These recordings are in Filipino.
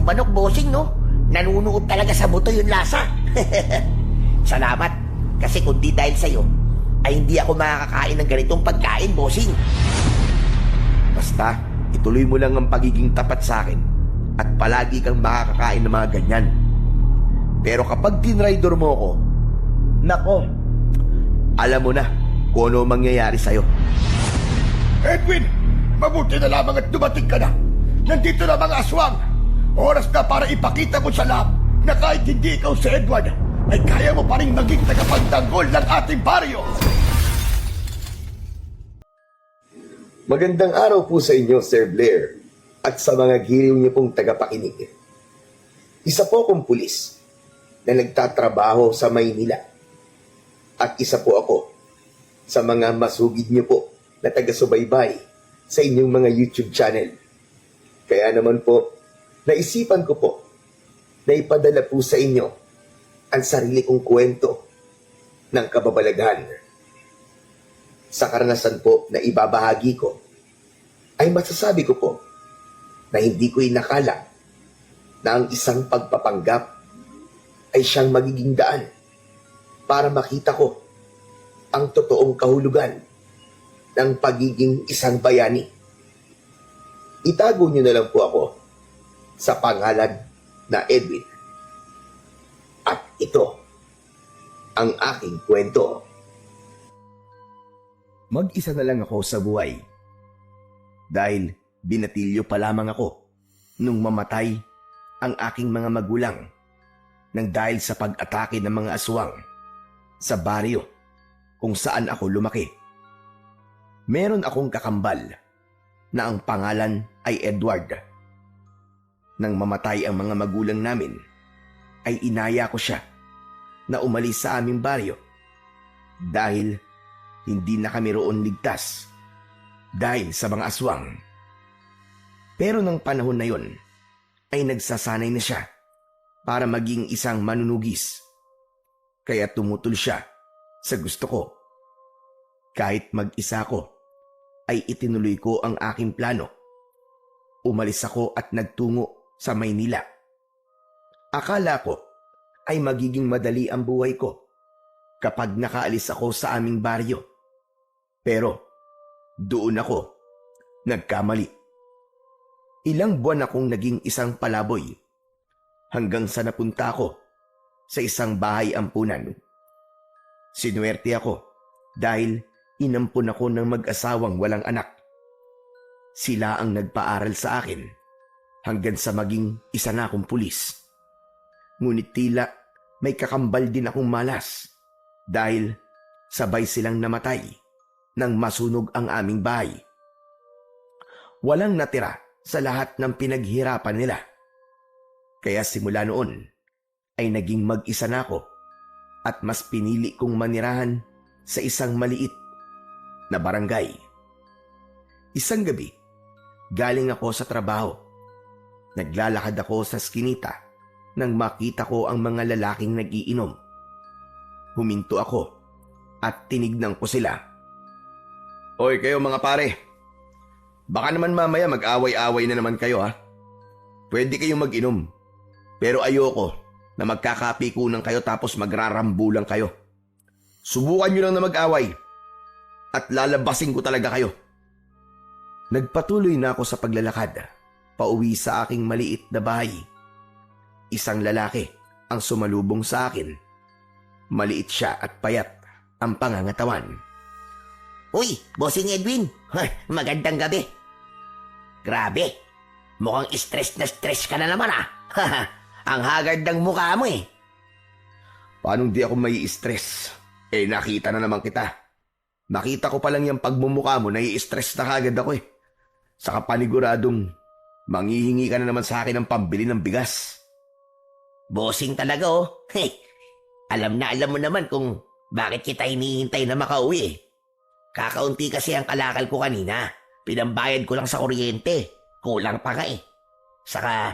manok, bossing, no? Nanunuot talaga sa buto yung lasa. Salamat. Kasi kung di dahil sa'yo, ay hindi ako makakakain ng ganitong pagkain, bossing. Basta, ituloy mo lang ang pagiging tapat sa akin at palagi kang makakakain ng mga ganyan. Pero kapag tinraidor mo ako, nako, alam mo na kung ano mangyayari sa'yo. Edwin, mabuti na lamang at dumating ka na. Nandito na mga aswang. Oras na para ipakita mo sa lahat na kahit hindi ikaw si Edward, ay kaya mo pa rin maging tagapagtanggol ng ating baryo. Magandang araw po sa inyo, Sir Blair, at sa mga giliw niyo pong tagapakinig. Isa po akong pulis na nagtatrabaho sa Maynila. At isa po ako sa mga masugid niyo po na taga-subaybay sa inyong mga YouTube channel. Kaya naman po, naisipan ko po na ipadala po sa inyo ang sarili kong kwento ng kababalaghan. Sa karanasan po na ibabahagi ko, ay masasabi ko po na hindi ko inakala na ang isang pagpapanggap ay siyang magiging daan para makita ko ang totoong kahulugan ng pagiging isang bayani. Itago niyo na lang po ako sa pangalan na Edwin. At ito ang aking kwento. Mag-isa na lang ako sa buhay. Dahil binatilyo pa lamang ako nung mamatay ang aking mga magulang nang dahil sa pag-atake ng mga aswang sa baryo kung saan ako lumaki. Meron akong kakambal na ang pangalan ay Edward. Nang mamatay ang mga magulang namin, ay inaya ko siya na umalis sa aming baryo dahil hindi na kami roon ligtas dahil sa mga aswang. Pero nang panahon na yon, ay nagsasanay na siya para maging isang manunugis. Kaya tumutol siya sa gusto ko. Kahit mag-isa ko, ay itinuloy ko ang aking plano. Umalis ako at nagtungo sa Maynila. Akala ko ay magiging madali ang buhay ko kapag nakaalis ako sa aming baryo. Pero doon ako nagkamali. Ilang buwan akong naging isang palaboy hanggang sa napunta ako sa isang bahay ampunan. Sinuwerte ako dahil inampun ako ng mag-asawang walang anak. Sila ang nagpaaral sa akin hanggang sa maging isa na akong pulis. Ngunit tila may kakambal din akong malas dahil sabay silang namatay nang masunog ang aming bahay. Walang natira sa lahat ng pinaghirapan nila. Kaya simula noon ay naging mag-isa na ako at mas pinili kong manirahan sa isang maliit na barangay. Isang gabi, galing ako sa trabaho. Naglalakad ako sa skinita nang makita ko ang mga lalaking nag-iinom. Huminto ako at tinignan ko sila. Hoy kayo mga pare, baka naman mamaya mag-away-away na naman kayo ha. Pwede kayong mag-inom, pero ayoko na magkakapikunan kayo tapos magrarambulan kayo. Subukan nyo lang na mag-away at lalabasin ko talaga kayo. Nagpatuloy na ako sa paglalakad, pauwi sa aking maliit na bahay. Isang lalaki ang sumalubong sa akin. Maliit siya at payat ang pangangatawan. Uy, bossing Edwin. Magandang gabi. Grabe. Mukhang stress na stress ka na naman Ang haggard ng mukha mo eh. Paano di ako may stress? Nakita na naman kita. Nakita ko pa lang yung pagmumukha mo, nai-stress na kagad ako eh. Saka paniguradong manghihingi ka na naman sa akin ng pambili ng bigas. Bossing talaga oh. Alam mo naman kung bakit kita hinihintay na makauwi eh. Kakaunti kasi ang kalakal ko kanina. Pinambayad ko lang sa kuryente. Kulang pa nga eh. Saka,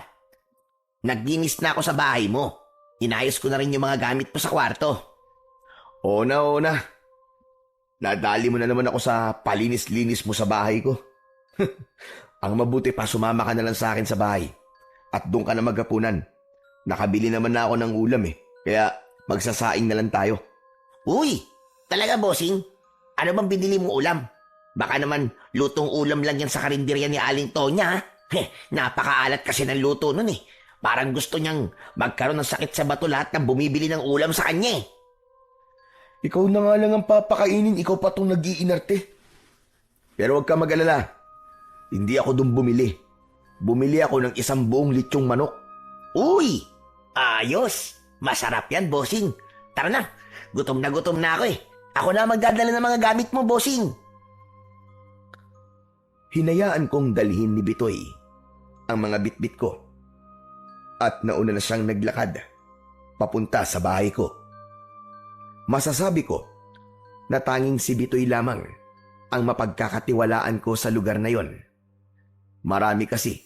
naglinis na ako sa bahay mo. Inayos ko na rin yung mga gamit mo sa kwarto. Oo na. Nadali mo na naman ako sa palinis-linis mo sa bahay ko. Ang mabuti pa, sumama ka na lang sa akin sa bahay. At doon ka na maghapunan. Nakabili naman na ako ng ulam kaya magsasaing na lang tayo. Uy, talaga bossing? Ano bang binili mong ulam? Baka naman lutong ulam lang yan sa karinderya ni Aling Tonya ha? Napakaalat kasi ng luto nun Parang gusto niyang magkaroon ng sakit sa bato lahat ng bumibili ng ulam sa kanya Ikaw na nga lang ang papakainin, ikaw pa tong nag-iinarte. Pero huwag ka mag-alala. Hindi ako doon bumili. Bumili ako ng isang buong litsyong manok. Uy, ayos. Masarap yan, bossing. Tara na, gutom na ako Ako na magdadala ng mga gamit mo, bossing. Hinayaan kong dalhin ni Bitoy ang mga bitbit ko. At nauna na siyang naglakad papunta sa bahay ko. Masasabi ko na tanging si Bitoy lamang ang mapagkakatiwalaan ko sa lugar na yon. Marami kasi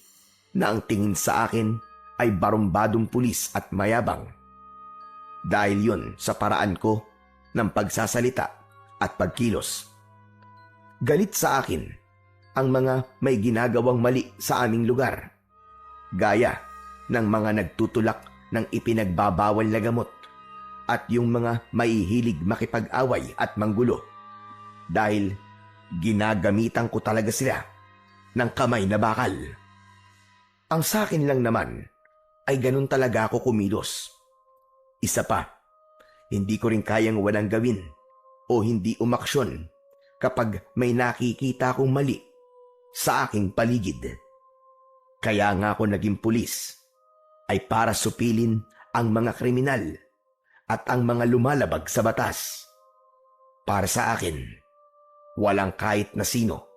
na ang tingin sa akin ay barumbadong pulis at mayabang. Dahil yon sa paraan ko ng pagsasalita at pagkilos. Galit sa akin ang mga may ginagawang mali sa aming lugar. Gaya ng mga nagtutulak ng ipinagbabawal na gamot at yung mga maihilig makipag-away at manggulo. Dahil ginagamitan ko talaga sila ng kamay na bakal. Ang sakin lang naman ay ganun talaga ako kumilos. Isa pa, hindi ko rin kayang walang gawin o hindi umaksyon kapag may nakikita akong mali sa aking paligid. Kaya nga ako naging pulis ay para supilin ang mga kriminal at ang mga lumalabag sa batas. Para sa akin, walang kahit na sino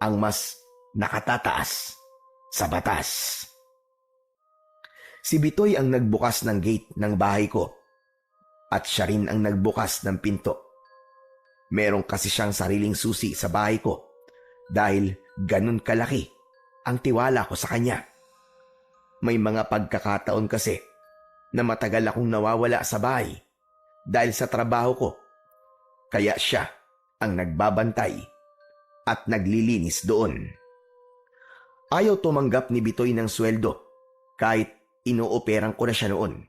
ang mas nakatataas sa batas. Si Bitoy ang nagbukas ng gate ng bahay ko at siya rin ang nagbukas ng pinto. Meron kasi siyang sariling susi sa bahay ko dahil ganun kalaki ang tiwala ko sa kanya. May mga pagkakataon kasi na matagal akong nawawala sa bahay dahil sa trabaho ko. Kaya siya ang nagbabantay at naglilinis doon. Ayaw tumanggap ni Bitoy ng sweldo kahit inooperang ko na siya noon.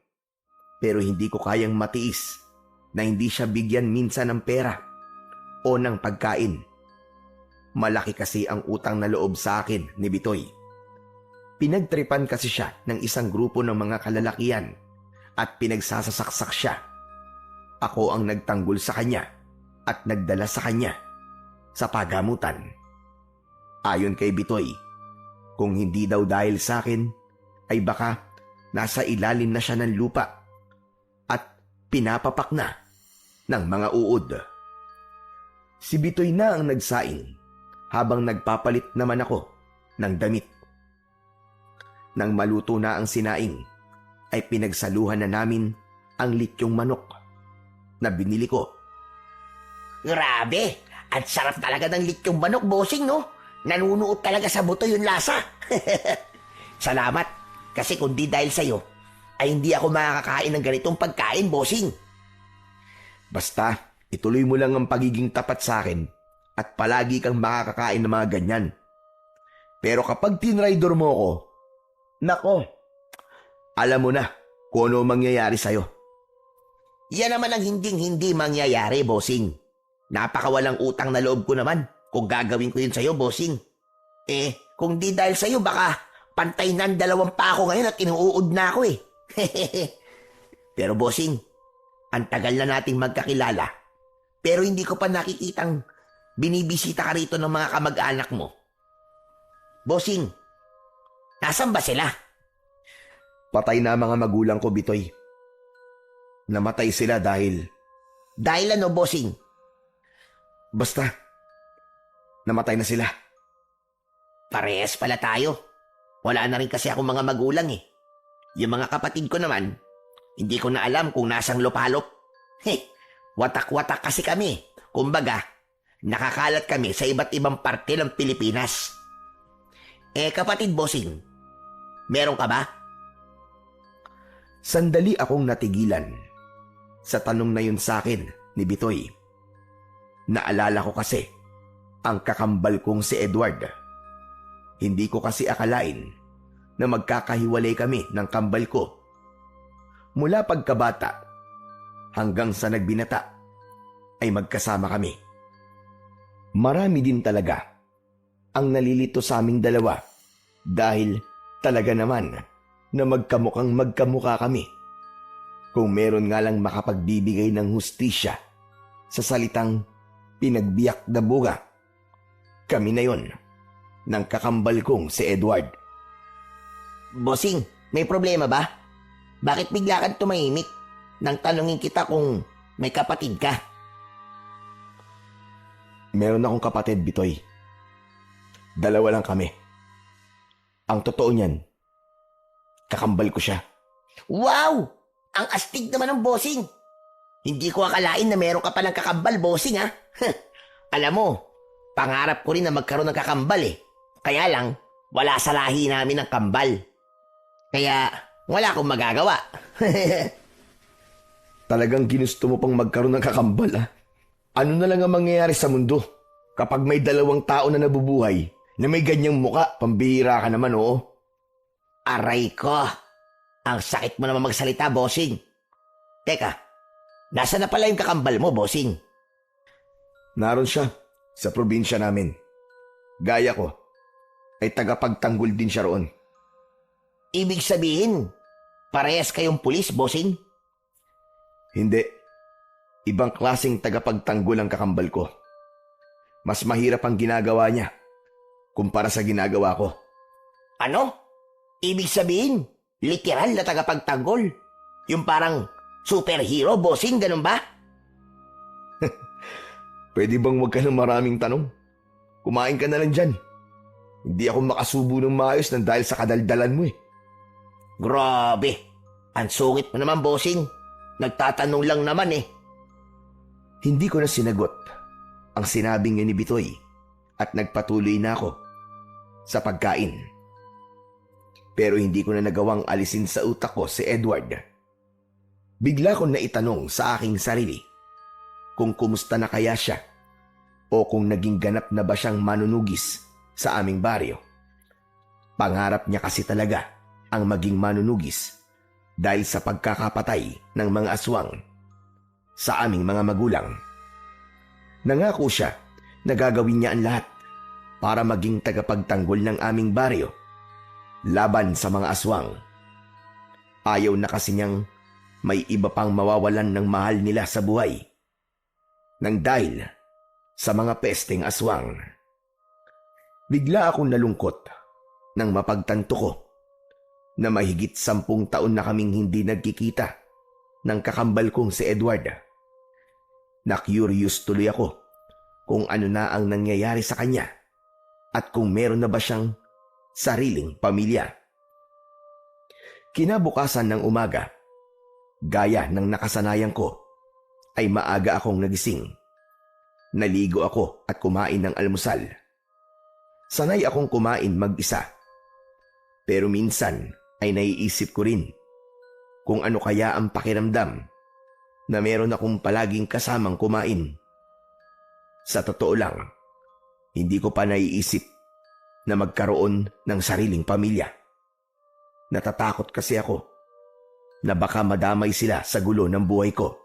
Pero hindi ko kayang matiis na hindi siya bigyan minsan ng pera o ng pagkain. Malaki kasi ang utang na loob sa akin ni Bitoy. Pinagtripan kasi siya ng isang grupo ng mga kalalakian at pinagsasasaksak siya. Ako ang nagtanggol sa kanya at nagdala sa kanya sa pagamutan. Ayon kay Bitoy, kung hindi daw dahil sa akin, ay baka nasa ilalim na siya ng lupa at pinapapak na ng mga uod. Si Bitoy na ang nagsaing habang nagpapalit naman ako ng damit. Nang maluto na ang sinaing, ay pinagsaluhan na namin ang lityong manok na binili ko. Grabe! At sarap talaga ng lityong manok, bossing, no? Nanunuot talaga sa buto yung lasa. Salamat, kasi kung di dahil sa'yo, ay hindi ako makakakain ng ganitong pagkain, bossing. Basta, ituloy mo lang ang pagiging tapat sa akin at palagi kang makakakain ng mga ganyan. Pero kapag tinraidor mo ako, nako, alam mo na kung ano mangyayari sa'yo. Yan naman ang hinding-hindi mangyayari, bossing. Napakawalang utang na loob ko naman kung gagawin ko yun sa'yo, bossing. Kung di dahil sa'yo, baka pantay na 2 pa ako ngayon at inuud na ako Pero bossing, ang tagal na nating magkakilala. Pero hindi ko pa nakikitang binibisita ka rito ng mga kamag-anak mo. Bossing, nasan ba sila? Patay na ang mga magulang ko, Bitoy. Namatay sila dahil... Dahil ano, bossing? Basta, namatay na sila. Parehas pala tayo. Wala na rin kasi akong mga magulang Yung mga kapatid ko naman, hindi ko na alam kung nasang lupalop. Watak-watak kasi kami. Kumbaga, nakakalat kami sa iba't ibang parte ng Pilipinas. Kapatid bossing, meron ka ba? Sandali akong natigilan sa tanong na yun sa akin ni Bitoy. Naalala ko kasi ang kakambal kong si Edward. Hindi ko kasi akalain na magkakahiwalay kami ng kambal ko. Mula pagkabata hanggang sa nagbinata ay magkasama kami. Marami din talaga ang nalilito sa aming dalawa dahil talaga naman na magkamukhang magkamukha kami. Kung meron nga lang makapagbibigay ng hustisya sa salitang pinagbiyak na buga, kami na yon ng kakambal kong si Edward. Bossing, may problema ba? Bakit bigla kang tumahimik nang tanungin kita kung may kapatid ka? Meron akong kapatid, Bitoy. 2 lang kami. Ang totoo niyan, kakambal ko siya. Wow! Ang astig naman ng bossing. Hindi ko akalain na meron ka palang kakambal, bossing ha. Alam mo, pangarap ko rin na magkaroon ng kakambal eh. Kaya lang, wala sa lahi namin ng kambal. Kaya, wala akong magagawa. Talagang ginusto mo pang magkaroon ng kakambal, ah. Ano na lang ang mangyayari sa mundo kapag may 2 tao na nabubuhay na may ganyang muka? Pambihira ka naman, oo. Aray ko. Ang sakit mo naman magsalita, bossing. Teka, nasa na pala yung kakambal mo, bossing? Naroon siya sa probinsya namin. Gaya ko ay tagapagtanggol din siya roon. Ibig sabihin, parehas kayong pulis, bossing? Hindi. Ibang klaseng tagapagtanggol ang kakambal ko. Mas mahirap ang ginagawa niya kumpara sa ginagawa ko. Ano? Ibig sabihin, literal na tagapagtanggol? Yung parang superhero, bossing, ganun ba? Pwede bang wag ka ng maraming tanong? Kumain ka na lang dyan. Hindi ako makasubo ng maayos nang dahil sa kadaldalan mo eh. Grabe. Ang sungit mo naman, bossing. Nagtatanong lang naman eh. Hindi ko na sinagot ang sinabing yun ni Bitoy at nagpatuloy na ako sa pagkain. Pero hindi ko na nagawang alisin sa utak ko si Edward. Bigla ko na itanong sa aking sarili kung kumusta na kaya siya o kung naging ganap na ba siyang manunugis sa aming baryo. Pangarap niya kasi talaga ang maging manunugis dahil sa pagkakapatay ng mga aswang sa aming mga magulang. Nangako siya na gagawin niya ang lahat para maging tagapagtanggol ng aming baryo laban sa mga aswang. Ayaw na kasi niyang may iba pang mawawalan ng mahal nila sa buhay nang dahil sa mga pesteng aswang. Bigla akong nalungkot nang mapagtanto ko na mahigit 10 taon na kaming hindi nagkikita ng kakambal kong si Edward. Na-curious tuloy ako kung ano na ang nangyayari sa kanya at kung meron na ba siyang sariling pamilya. Kinabukasan ng umaga, gaya ng nakasanayan ko, ay maaga akong nagising. Naligo ako at kumain ng almusal. Sanay akong kumain mag-isa. Pero minsan ay naiisip ko rin kung ano kaya ang pakiramdam na meron akong palaging kasamang kumain. Sa totoo lang, hindi ko pa naiisip na magkaroon ng sariling pamilya. Natatakot kasi ako na baka madamay sila sa gulo ng buhay ko.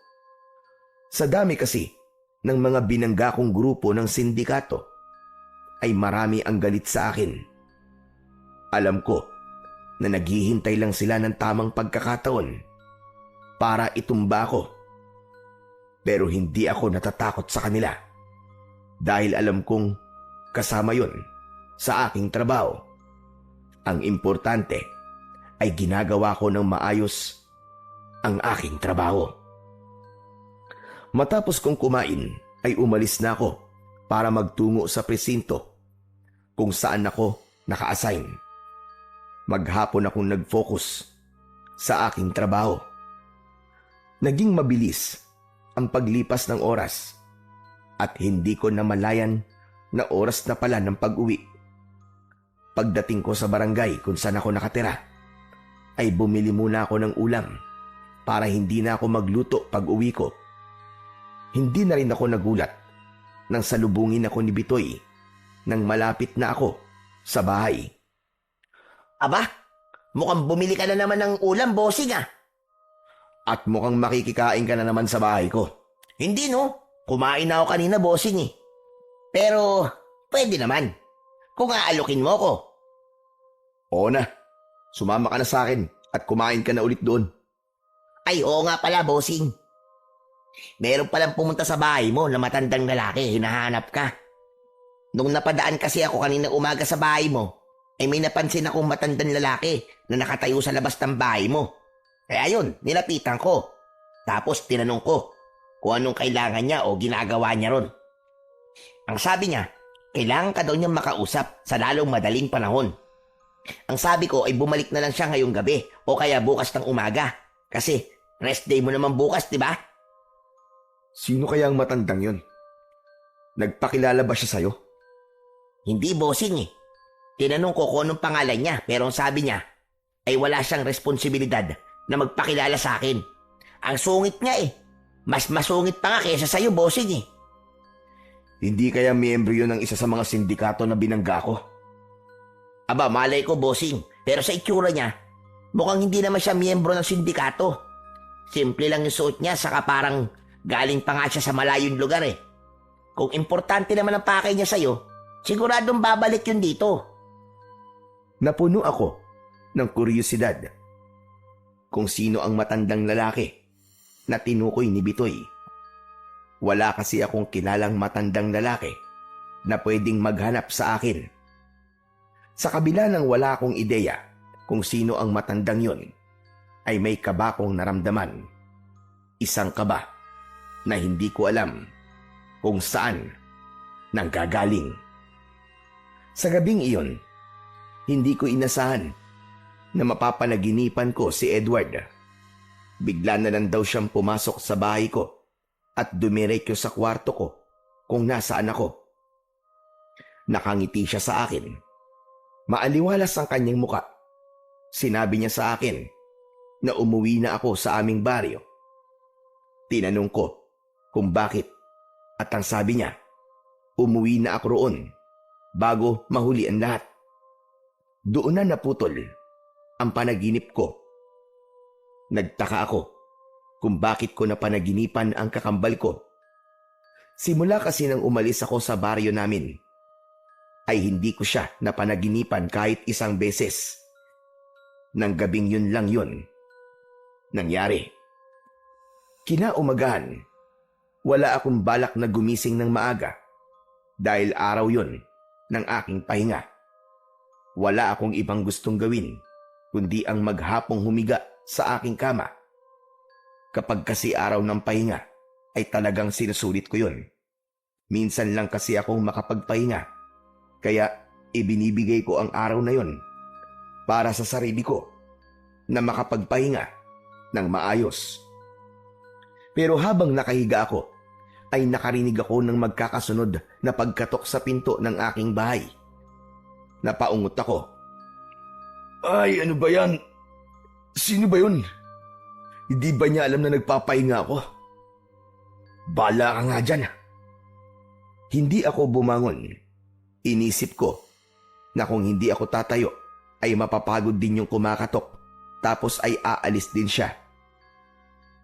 Sa dami kasi ng mga binangga kong grupo ng sindikato, ay marami ang galit sa akin. Alam ko na naghihintay lang sila ng tamang pagkakataon para itumba ko. Pero hindi ako natatakot sa kanila dahil alam kong kasama yon sa aking trabaho. Ang importante ay ginagawa ko ng maayos ang aking trabaho. Matapos kong kumain ay umalis na ako para magtungo sa presinto kung saan ako naka-assign. Maghapon akong nag-focus sa aking trabaho. Naging mabilis ang paglipas ng oras at hindi ko namalayan na oras na pala ng pag-uwi. Pagdating ko sa barangay kung saan ako nakatira, ay bumili muna ako ng ulam para hindi na ako magluto pag-uwi ko. Hindi na rin ako nagulat nang salubungin ako ni Bitoy nang malapit na ako sa bahay. Aba, mukhang bumili ka na naman ng ulam, bossing ah. At mukhang makikikain ka na naman sa bahay ko. Hindi no, kumain na ako kanina, bossing eh. Pero, pwede naman. Kung aalukin mo ko. Oo na, sumama ka na sa akin at kumain ka na ulit doon. Ay, oo nga pala, bossing. Meron palang pumunta sa bahay mo na matandang lalaki, hinahanap ka. Nung napadaan kasi ako kanina umaga sa bahay mo, ay may napansin akong matandang lalaki na nakatayo sa labas ng bahay mo. Kaya yun, nilapitan ko. Tapos tinanong ko kung anong kailangan niya o ginagawa niya ron. Ang sabi niya, kailangan ka daw niyang makausap sa lalong madaling panahon. Ang sabi ko ay bumalik na lang siya ngayong gabi o kaya bukas ng umaga. Kasi rest day mo naman bukas, di ba? Sino kaya ang matandang yun? Nagpakilala ba siya sa'yo? Hindi, bossing eh. Tinanong ko kung anong pangalan niya pero ang sabi niya ay wala siyang responsibilidad na magpakilala sa akin. Ang sungit nga eh. Mas masungit pa nga kaysa sa'yo, bossing eh. Hindi kaya miyembro yun ng isa sa mga sindikato na binangga ko? Aba, malay ko, bossing. Pero sa itsura niya, mukhang hindi naman siya miyembro ng sindikato. Simple lang yung suot niya saka parang galing pa nga siya sa malayong lugar eh. Kung importante naman ang pakay niya sa'yo, siguradong babalik yun dito. Napuno ako ng kuryosidad kung sino ang matandang lalaki na tinukoy ni Bitoy. Wala kasi akong kilalang matandang lalaki na pwedeng maghanap sa akin. Sa kabila ng wala akong ideya kung sino ang matandang yon, ay may kaba kong naramdaman. Isang kaba na hindi ko alam kung saan nanggagaling. Sa gabing iyon, hindi ko inasahan na mapapanaginipan ko si Edward. Bigla na lang daw siyang pumasok sa bahay ko at dumiretso sa kwarto ko kung nasaan ako. Nakangiti siya sa akin. Maaliwalas ang kanyang muka. Sinabi niya sa akin na umuwi na ako sa aming baryo. Tinanong ko kung bakit at ang sabi niya, umuwi na ako roon bago mahuli ang lahat. Doon na naputol ang panaginip ko. Nagtaka ako kung bakit ko napanaginipan ang kakambal ko. Simula kasi nang umalis ako sa baryo namin, ay hindi ko siya napanaginipan kahit isang beses. Nang gabing yun lang yun nangyari. Kinaumagahan, wala akong balak na gumising ng maaga dahil araw yun ng aking pahinga. Wala akong ibang gustong gawin kundi ang maghapong humiga sa aking kama. Kapag kasi araw ng pahinga ay talagang sinusulit ko yun. Minsan lang kasi akong makapagpahinga, kaya ibinibigay ko ang araw na yun para sa sarili ko na makapagpahinga ng maayos. Pero habang nakahiga ako, ay nakarinig ako ng magkakasunod na pagkatok sa pinto ng aking bahay. Napaungot ako. Ay, ano ba yan? Sino ba yun? Hindi ba niya alam na nagpapahinga ako? Bala ka nga dyan. Hindi ako bumangon. Inisip ko na kung hindi ako tatayo, ay mapapagod din yung kumakatok, tapos ay aalis din siya.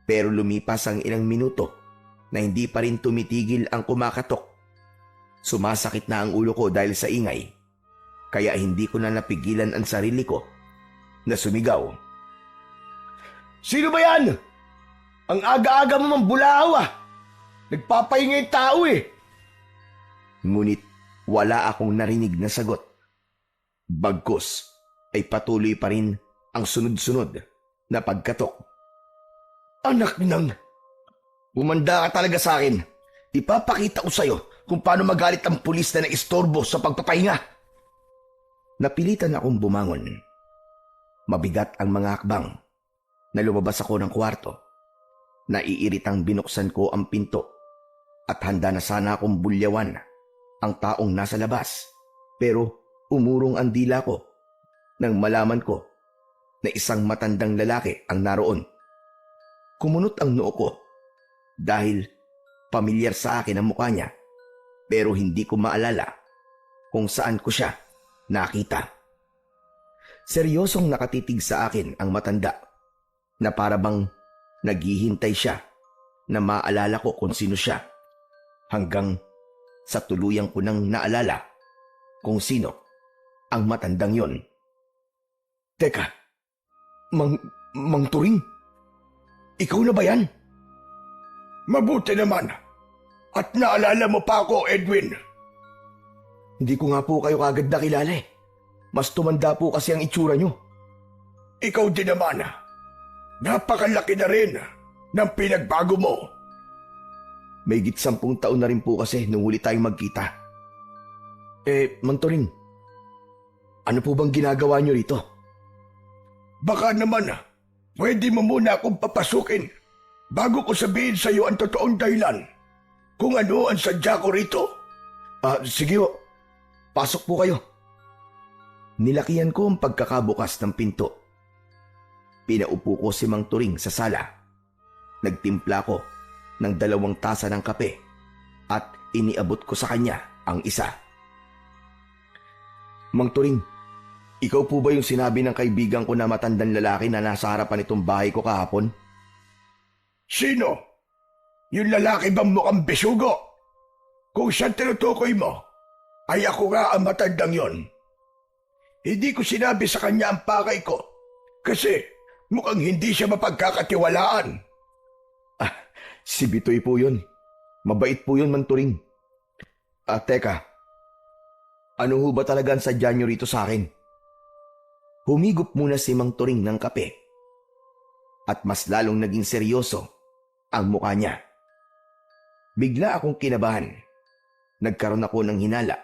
Pero lumipas ang ilang minuto na hindi pa rin tumitigil ang kumakatok. Sumasakit na ang ulo ko dahil sa ingay, kaya hindi ko na napigilan ang sarili ko na sumigaw. Sino ba yan? Ang aga-aga mo mambulahaw ah! Nagpapahinga yung tao eh! Ngunit wala akong narinig na sagot. Bagkus ay patuloy pa rin ang sunod-sunod na pagkatok. Anak nang! Bumanda ka talaga sa akin. Ipapakita ko sa'yo kung paano magalit ang pulis na naistorbo sa pagpapahinga. Napilitan akong bumangon. Mabigat ang mga hakbang na lumabas ako ng kwarto. Naiiritang binuksan ko ang pinto at handa na sana akong bulyawan ang taong nasa labas. Pero umurong ang dila ko nang malaman ko na isang matandang lalaki ang naroon. Kumunot ang noo ko dahil pamilyar sa akin ang mukha niya, pero hindi ko maalala kung saan ko siya nakita. Seryosong nakatitig sa akin ang matanda na para bang naghihintay siya na maalala ko kung sino siya hanggang sa tuluyang ko nang naalala kung sino ang matandang yon. Teka, Mang Turing? Ikaw na ba yan? Mabuti naman. At naalala mo pa ako, Edwin. Hindi ko nga po kayo kagad nakilala eh. Mas tumanda po kasi ang itsura nyo. Ikaw din naman. Napakalaki na rin ng pinagbago mo. May 10 taon na rin po kasi nung huli tayong magkita. Mang Turing, ano po bang ginagawa nyo rito? Baka naman, pwede mo muna akong papasukin bago ko sabihin sa iyo ang totoong dahilan kung ano ang sadya ko rito. Sige ho. Pasok po kayo. Nilakihan ko ang pagkakabukas ng pinto. Pinaupo ko si Mang Turing sa sala. Nagtimpla ko ng 2 tasa ng kape at iniabot ko sa kanya ang isa. Mang Turing, ikaw po ba yung sinabi ng kaibigan ko na matandang lalaki na nasa harapan itong bahay ko kahapon? Sino? Yung lalaki bang mukhang bisugo? Kung siyang tinutukoy mo, ay ako nga ang matandang yon. Hindi ko sinabi sa kanya ang pakay ko kasi mukhang hindi siya mapagkakatiwalaan. Si Bitoy po yun. Mabait po yun, Mang Turing. Teka. Ano ho ba talaga ang sadya nyo rito sa akin? Humigop muna si Mang Turing ng kape. At mas lalong naging seryoso ang mukha niya. Bigla akong kinabahan. Nagkaroon ako ng hinala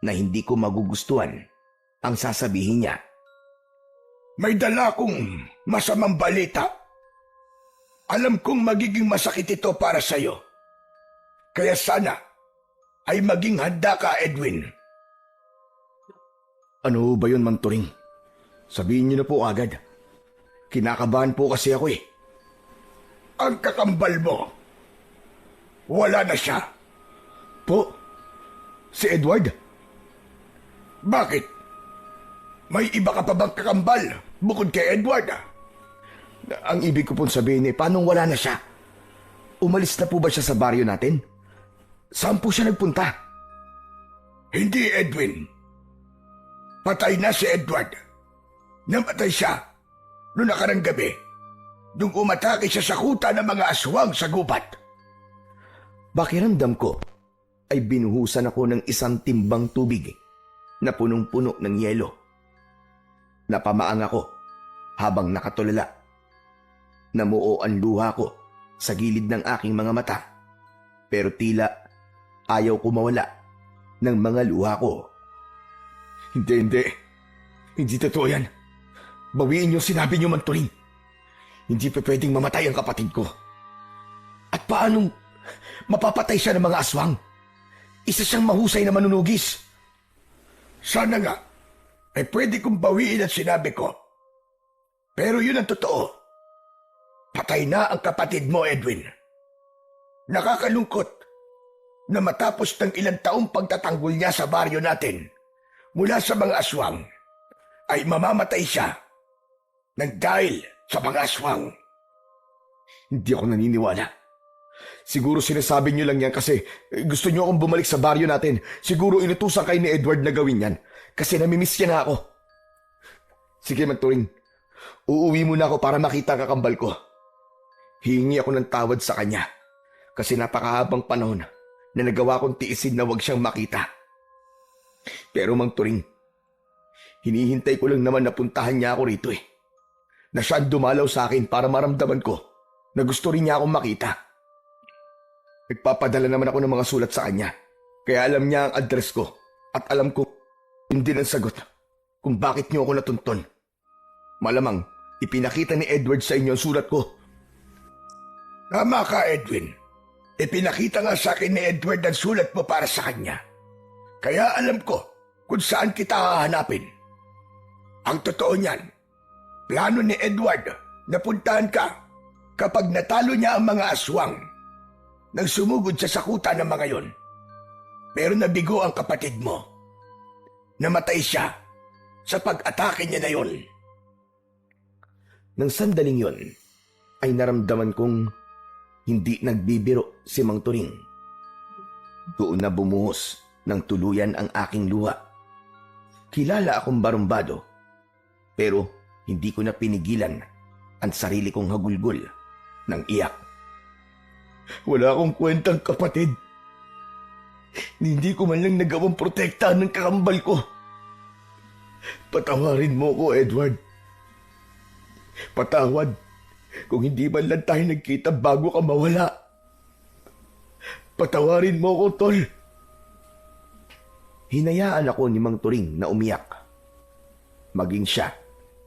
na hindi ko magugustuhan ang sasabihin niya. May dala akong masamang balita. Alam kong magiging masakit ito para sa'yo. Kaya sana ay maging handa ka, Edwin. Ano ba yun, Mang Turing? Sabihin niyo na po agad. Kinakabahan po kasi ako eh. Ang kakambal mo, wala na siya. Po? Si Edward? Bakit? May iba ka pa bang kakambal bukod kay Edward? Ang ibig ko pong sabihin paano wala na siya? Umalis na po ba siya sa baryo natin? Saan po siya nagpunta? Hindi, Edwin. Patay na si Edward. Namatay siya noong nakarang gabi nung umatake siya sa kuta ng mga aswang sa gubat. Pakiramdam ko ay binuhusan ako ng 1 timbang tubig na punong-puno ng yelo. Napamaang ako habang nakatulala. Namuo ang luha ko sa gilid ng aking mga mata, pero tila ayaw ko mawala ng mga luha ko. Hindi totoo yan. Bawiin yung sinabi niyo, Mang Turing. Hindi pa pwedeng mamatay ang kapatid ko. At paanong mapapatay siya ng mga aswang? Isa siyang mahusay na manunugis. Sana nga, ay pwede kong bawiin ang sinabi ko. Pero yun ang totoo. Patay na ang kapatid mo, Edwin. Nakakalungkot na matapos ng ilang taong pagtatanggol niya sa baryo natin mula sa mga aswang, ay mamamatay siya nang dahil sa mga aswang. Hindi ako naniniwala. Siguro sinasabi niyo lang yan kasi gusto niyo akong bumalik sa baryo natin. Siguro inutusan kayo ni Edward na gawin yan kasi namimiss niya na ako. Sige, Mang Turing. Uuwi muna ako para makita ang kakambal ko. Hihingi ako ng tawad sa kanya kasi napakahabang panahon na nagawa kong tiisin na wag siyang makita. Pero Mang Turing, hinihintay ko lang naman na puntahan niya ako rito eh. Na siya ang dumalaw sa akin para maramdaman ko na gusto rin niya akong makita. Nagpapadala naman ako ng mga sulat sa kanya. Kaya alam niya ang address ko at alam ko hindi ang sagot kung bakit niyo ako natuntun. Malamang ipinakita ni Edward sa inyo ang sulat ko. Tama ka, Edwin. Ipinakita nga sa akin ni Edward ang sulat mo para sa kanya. Kaya alam ko kung saan kita hahanapin. Ang totoo niyan, plano ni Edward na puntahan ka kapag natalo niya ang mga aswang. Nang sumugod siya sa kuta ng mga yon. Pero nabigo ang kapatid mo. Namatay siya sa pag-atake niya na yon. Nang sandaling yon, ay naramdaman kong hindi nagbibiro si Mang Turing. Doon na bumuhos ng tuluyan ang aking luha. Kilala akong barumbado, pero hindi ko na pinigilan ang sarili kong hagulgol ng iyak. Wala akong kwentang kapatid. Hindi ko man lang nagawang protektahan ng kakambal ko. Patawarin mo ko, Edward. Patawad kung hindi man lang tayo nagkita bago ka mawala. Patawarin mo ko, Tol. Hinayaan ako ni Mang Turing na umiyak. Maging siya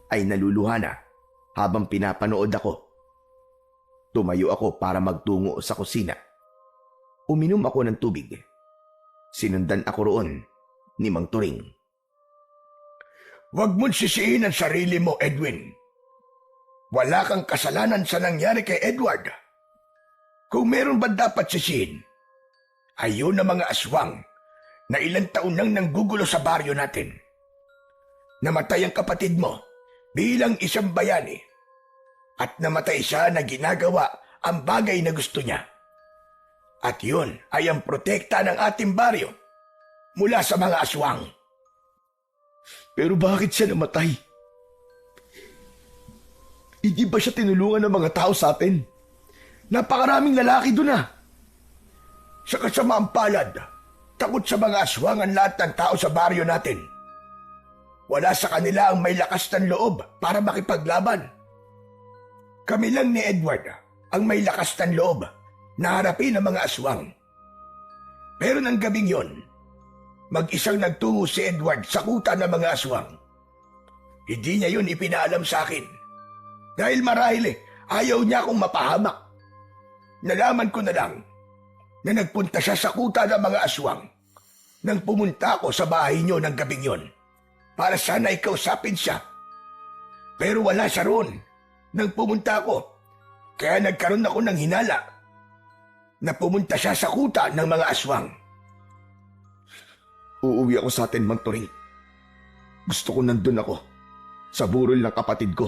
ay naluluha na habang pinapanood ako. Tumayo ako para magtungo sa kusina. Uminom ako ng tubig. Sinundan ako roon ni Mang Turing. Huwag mong sisihin ang sarili mo, Edwin. Wala kang kasalanan sa nangyari kay Edward. Kung meron ba dapat sisihin, ay yun ang mga aswang na ilang taon nang nanggugulo sa baryo natin. Namatay ang kapatid mo bilang isang bayani at namatay siya na ginagawa ang bagay na gusto niya. At yun ay ang protekta ng ating baryo mula sa mga aswang. Pero bakit siya namatay? Hindi ba siya tinulungan ng mga tao sa atin? Napakaraming lalaki doon na. Sa kasamaang palad, takot sa mga aswang ang lahat ng tao sa baryo natin. Wala sa kanila ang may lakas ng loob para makipaglaban. Kami lang ni Edward ang may lakas ng loob na harapin ang mga aswang. Pero ng gabing yon, mag-isang nagtungo si Edward sa kuta ng mga aswang. Hindi niya yun ipinaalam sa akin. Dahil marahil ayaw niya akong mapahamak. Nalaman ko na lang na nagpunta siya sa kuta ng mga aswang nang pumunta ako sa bahay niyo ng gabing yon para sana ikausapin siya. Pero wala siya roon nang pumunta ako, kaya nagkaroon ako ng hinala na pumunta siya sa kuta ng mga aswang. Uuwi ako sa atin, Mang Turing. Gusto ko nandun ako sa burol ng kapatid ko.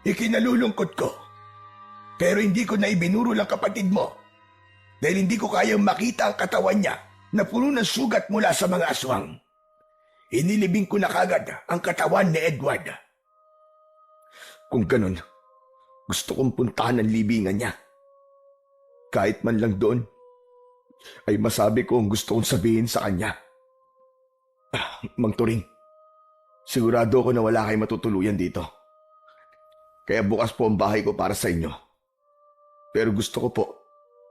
Ikinalulungkot ko, pero hindi ko na ibinurol ang kapatid mo dahil hindi ko kayang makita ang katawan niya na puno ng sugat mula sa mga aswang. Inilibing ko na kagad ang katawan ni Edward. Kung ganun, gusto kong puntahan ang libingan niya. Kahit man lang doon, ay masabi ko ang gusto kong sabihin sa kanya. Mang Turing, sigurado ko na wala kayo matutuluyan dito. Kaya bukas po ang bahay ko para sa inyo. Pero gusto ko po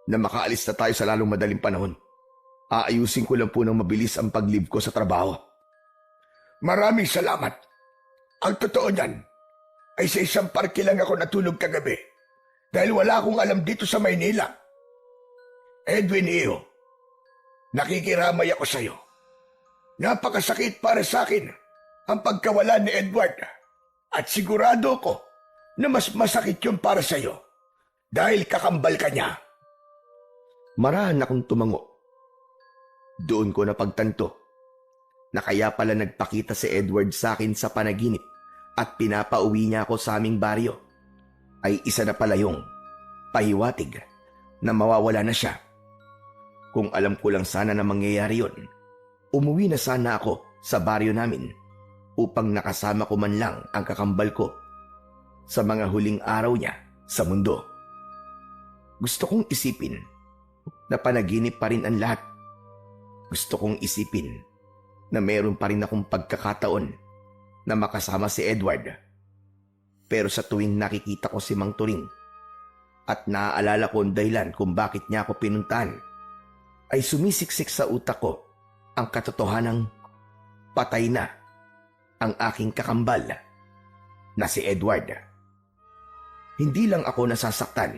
na makaalis na tayo sa lalong madaling panahon. Aayusin ko lang po ng mabilis ang pag-leave ko sa trabaho. Maraming salamat. Ang totoo niyan ay sa isang parke lang ako natulog kagabi dahil wala akong alam dito sa Maynila. Edwin Iyo, nakikiramay ako sa iyo. Napakasakit para sa akin ang pagkawala ni Edward at sigurado ko na mas masakit yun para sa iyo dahil kakambal ka niya. Marahan akong tumango. Doon ko napagtanto na kaya pala nagpakita si Edward sa akin sa panaginip at pinapauwi niya ako sa aming baryo ay isa na pala yung pahiwatig na mawawala na siya. Kung alam ko lang sana na mangyayari yun, umuwi na sana ako sa baryo namin upang nakasama ko man lang ang kakambal ko sa mga huling araw niya sa mundo. Gusto kong isipin na panaginip pa rin ang lahat. Gusto kong isipin na meron pa rin akong pagkakataon na makasama si Edward. Pero sa tuwing nakikita ko si Mang Turing at naaalala ko ang dahilan kung bakit niya ako pinuntahan, ay sumisiksik sa utak ko ang katotohanang patay na ang aking kakambal na si Edward. Hindi lang ako nasasaktan.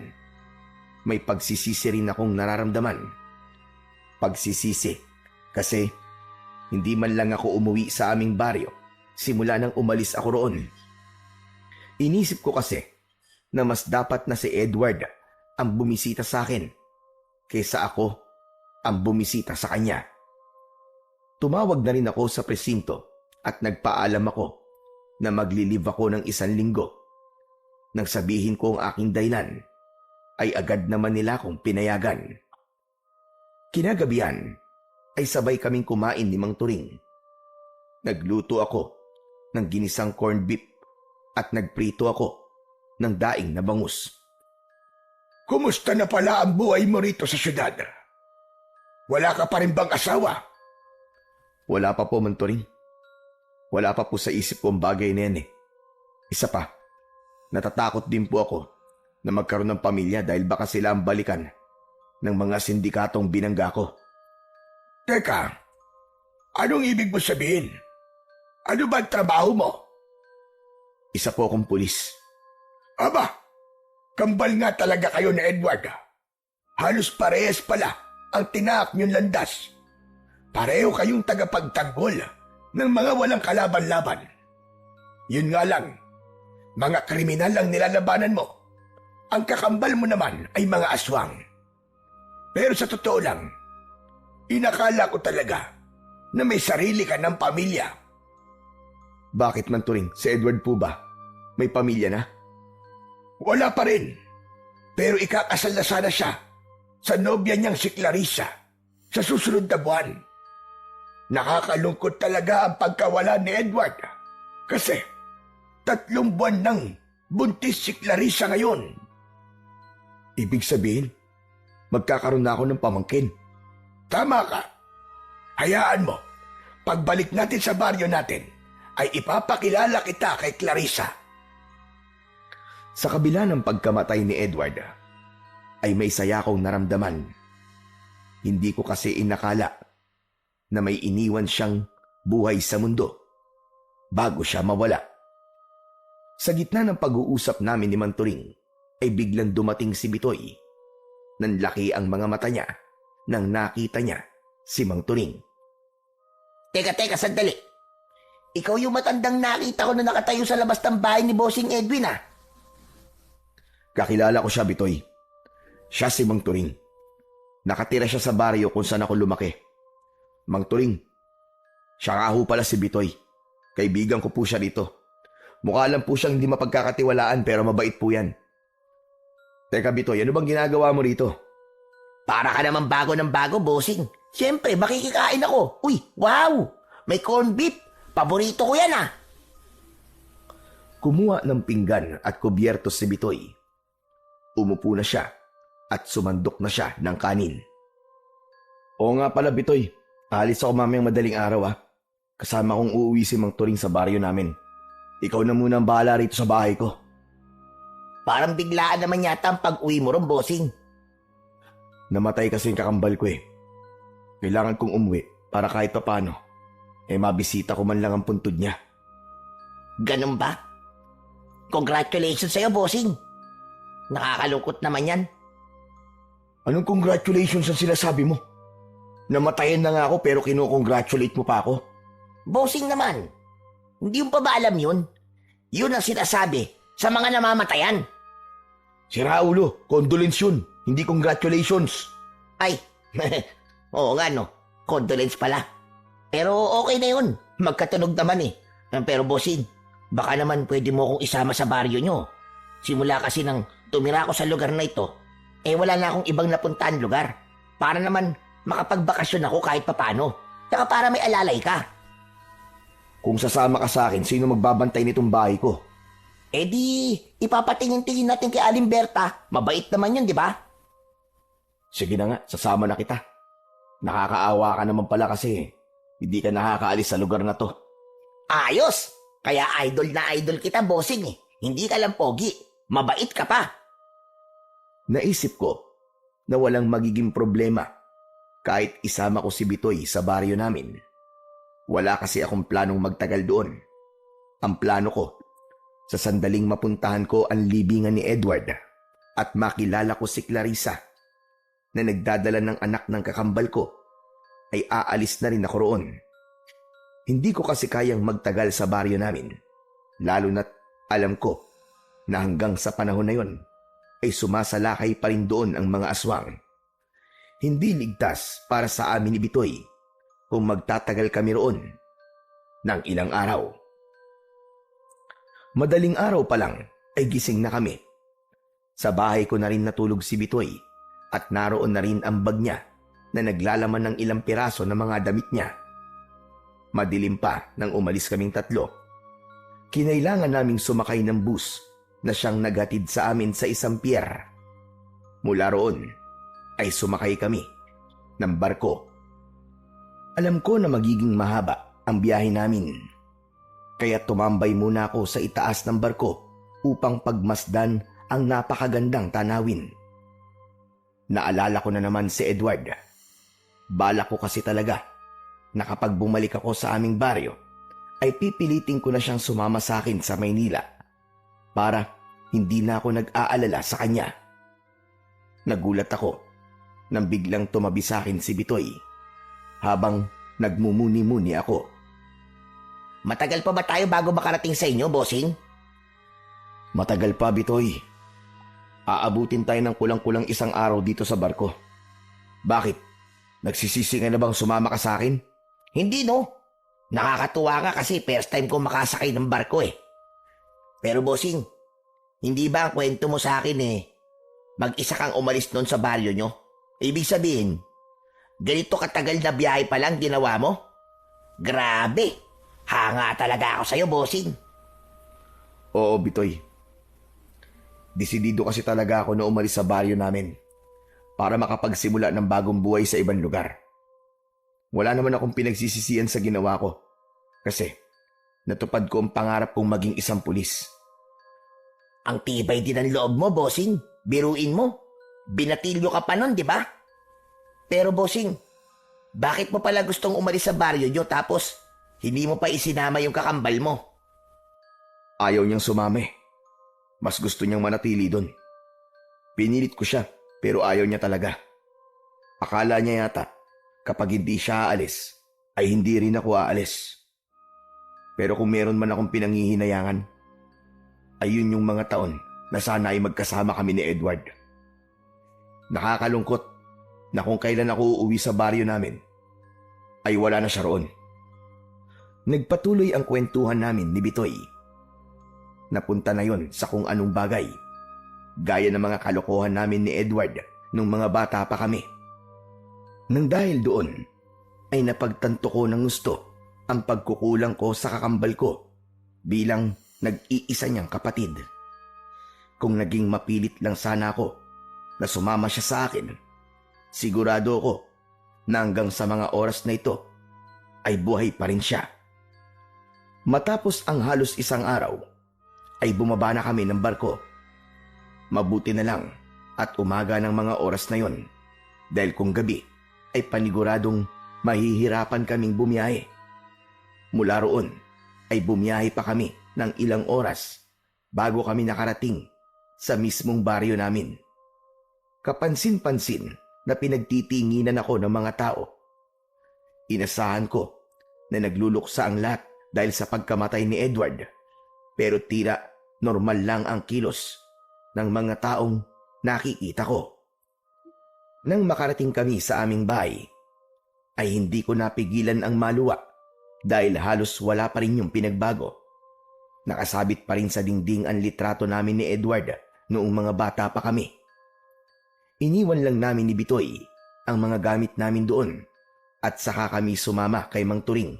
May pagsisisi rin akong nararamdaman. Pagsisisi kasi hindi man lang ako umuwi sa aming baryo simula nang umalis ako roon. Inisip ko kasi na mas dapat na si Edward ang bumisita sa akin kaysa ako ang bumisita sa kanya. Tumawag na rin ako sa presinto at nagpaalam ako na maglilive ako ng 1 linggo. Nang sabihin ko ang aking dahilan, ay agad naman nila akong pinayagan. Kinagabihan ay sabay kaming kumain ni Mang Turing. Nagluto ako ng ginisang corned beef at nagprito ako ng daing na bangus. Kumusta na pala ang buhay mo rito sa syudad? Wala ka pa rin bang asawa? Wala pa po, Mang Turing. Wala pa po sa isip ko ang bagay na yan eh. Isa pa, natatakot din po ako na magkaroon ng pamilya dahil baka sila ang balikan ng mga sindikatong binangga ko. Teka, anong ibig mo sabihin? Ano ba ang trabaho mo? Isa po akong pulis. Aba, kambal nga talaga kayo ni Edward. Halos parehas pala ang tinaak niyong landas. Pareho kayong tagapagtanggol ng mga walang kalaban-laban. Yun nga lang, mga kriminal ang nilalabanan mo. Ang kakambal mo naman ay mga aswang. Pero sa totoo lang, inakala ko talaga na may sarili ka ng pamilya. Bakit, Mang Turing? Si Edward po ba? May pamilya na? Wala pa rin. Pero ikakasal na sana siya sa nobya niyang si Clarissa sa susunod na buwan. Nakakalungkot talaga ang pagkawala ni Edward. Kasi 3 buwan nang buntis si Clarissa ngayon. Ibig sabihin, magkakaroon na ako ng pamangkin. Tama ka. Hayaan mo, pagbalik natin sa baryo natin, ay ipapakilala kita kay Clarissa. Sa kabila ng pagkamatay ni Edward, ay may saya akong naramdaman. Hindi ko kasi inakala na may iniwan siyang buhay sa mundo bago siya mawala. Sa gitna ng pag-uusap namin ni Mang Turing, ay biglang dumating si Bitoy. Nanlaki ang mga mata niya nang nakita niya si Mang Turing. Teka, sandali. Ikaw yung matandang nakita ko na nakatayo sa labas ng bahay ni Bossing Edwin, ah. Kakilala ko siya, Bitoy. Siya si Mang Turing. Nakatira siya sa baryo kung saan ako lumaki. Mang Turing, siya nga ho pala si Bitoy. Kaibigan ko po siya dito. Mukha lang po siyang hindi mapagkakatiwalaan pero mabait po yan. Teka, Bitoy, ano bang ginagawa mo rito? Para ka naman bago ng bago, Bossing. Siyempre, makikikain ako. Uy, wow! May corned beef. Paborito ko yan, ah. Kumuha ng pinggan at kubyertos si Bitoy. Umupo na siya at sumandok na siya ng kanin. Oo nga pala, Bitoy. Alis ako mamayang madaling araw, ah. Kasama kong uuwi si Mang Turing sa baryo namin. Ikaw na muna ang bahala rito sa bahay ko. Parang biglaan naman yata ang pag-uwi mo ron, Bossing. Namatay kasi yung kakambal ko eh. Kailangan kong umuwi para kahit paano, mabisita ko man lang ang puntod niya. Ganun ba? Congratulations sa'yo, Bossing. Nakakalungkot naman yan. Anong congratulations ang sinasabi mo? Namatayan na nga ako pero kinukongratulate mo pa ako. Bossing naman. Hindi mo pa ba alam yun? Yun ang sinasabi sa mga namamatayan. Si Raulo, condolence yun, hindi congratulations. Ay, oo nga no. Condolence pala. Pero okay na yun. Magkatunog naman eh. Pero Bossing, baka naman pwede mo akong isama sa baryo nyo. Simula kasi nang tumira ako sa lugar na ito, wala na akong ibang napuntahan lugar. Para naman makapagbakasyon ako kahit papano. Saka para may alalay ka. Kung sasama ka sa akin, sino magbabantay nitong bahay ko? Di, ipapatingin-tingin natin kay Alimberta. Mabait naman yun, di ba? Sige na nga, sasama na kita. Nakakaawa ka naman pala kasi hindi ka nakakaalis sa lugar na to. Ayos! Kaya idol na idol kita, Bossing eh. Hindi ka lang pogi. Mabait ka pa. Naisip ko na walang magiging problema kahit isama ko si Bitoy sa baryo namin. Wala kasi akong planong magtagal doon. Ang plano ko, sa sandaling mapuntahan ko ang libingan ni Edward at makilala ko si Clarissa na nagdadala ng anak ng kakambal ko, ay aalis na rin ako roon. Hindi ko kasi kayang magtagal sa baryo namin, lalo na't alam ko na hanggang sa panahon na yon ay sumasalakay pa rin doon ang mga aswang. Hindi ligtas para sa amin ni Bitoy kung magtatagal kami roon. ng ilang araw. Madaling araw pa lang ay gising na kami. Sa bahay ko na rin natulog si Bitoy at naroon na rin ang bag niya na naglalaman ng ilang piraso ng mga damit niya. Madilim pa nang umalis kaming tatlo. Kinailangan naming sumakay ng bus na siyang naghatid sa amin sa isang pier. Mula roon ay sumakay kami ng barko. Alam ko na magiging mahaba ang biyahe namin. Kaya tumambay muna ako sa itaas ng barko upang pagmasdan ang napakagandang tanawin. Naalala ko na naman si Edward. Balak ko kasi talaga na kapag bumalik ako sa aming baryo, ay pipilitin ko na siyang sumama sa akin sa Maynila para hindi na ako nag-aalala sa kanya. Nagulat ako nang biglang tumabi sa akin si Bitoy habang nagmumuni-muni ako. Matagal pa ba tayo bago makarating sa inyo, bossing? Matagal pa, Bitoy. Aabutin tayo ng kulang-kulang isang araw dito sa barko. Bakit? Nagsisisi ka na bang sumama ka sa akin? Hindi no. Nakakatuwa ka kasi first time ko makasakay ng barko eh. Pero bossing, hindi ba ang kwento mo sa akin mag-isa kang umalis noon sa baryo nyo? Ibig sabihin, ganito katagal na biyahe pa lang ginawa mo? Grabe! Hanga talaga ako sa'yo, bossing. Oo, Bitoy. Desidido kasi talaga ako na umalis sa baryo namin para makapagsimula ng bagong buhay sa ibang lugar. Wala naman akong pinagsisisihan sa ginawa ko kasi natupad ko ang pangarap kong maging isang pulis. Ang tibay din ng loob mo, bossing. Biruin mo. Binatilyo ka pa nun, di ba? Pero bossing, bakit mo pala gustong umalis sa baryo nyo tapos hindi mo pa isinama yung kakambal mo? Ayaw niyang sumama. Mas gusto niyang manatili doon. Pinilit ko siya pero ayaw niya talaga. Akala niya yata kapag hindi siya aalis ay hindi rin ako aalis. Pero kung meron man akong pinanghihinayangan, ayun yung mga taon na sana ay magkasama kami ni Edward. Nakakalungkot na kung kailan ako uuwi sa baryo namin, ay wala na siya roon. Nagpatuloy ang kwentuhan namin ni Bitoy. Napunta na yon sa kung anong bagay, gaya ng mga kalokohan namin ni Edward nung mga bata pa kami. Nang dahil doon, ay napagtanto ko ng gusto ang pagkukulang ko sa kakambal ko bilang nag-iisa niyang kapatid. Kung naging mapilit lang sana ako na sumama siya sa akin, sigurado ako na hanggang sa mga oras na ito ay buhay pa rin siya. Matapos ang halos isang araw, ay bumaba na kami ng barko. Mabuti na lang at umaga ng mga oras na yon dahil kung gabi ay paniguradong mahihirapan kaming bumiyahe. Mula roon ay bumiyahe pa kami ng ilang oras bago kami nakarating sa mismong baryo namin. Kapansin-pansin na pinagtitinginan ako ng mga tao. Inasahan ko na nagluluksa ang lahat dahil sa pagkamatay ni Edward, pero tila normal lang ang kilos ng mga taong nakikita ko. Nang makarating kami sa aming bahay, ay hindi ko napigilan ang maluwa dahil halos wala pa rin yung pinagbago. Nakasabit pa rin sa dingding ang litrato namin ni Edward noong mga bata pa kami. Iniwan lang namin ni Bitoy ang mga gamit namin doon at saka kami sumama kay Mang Turing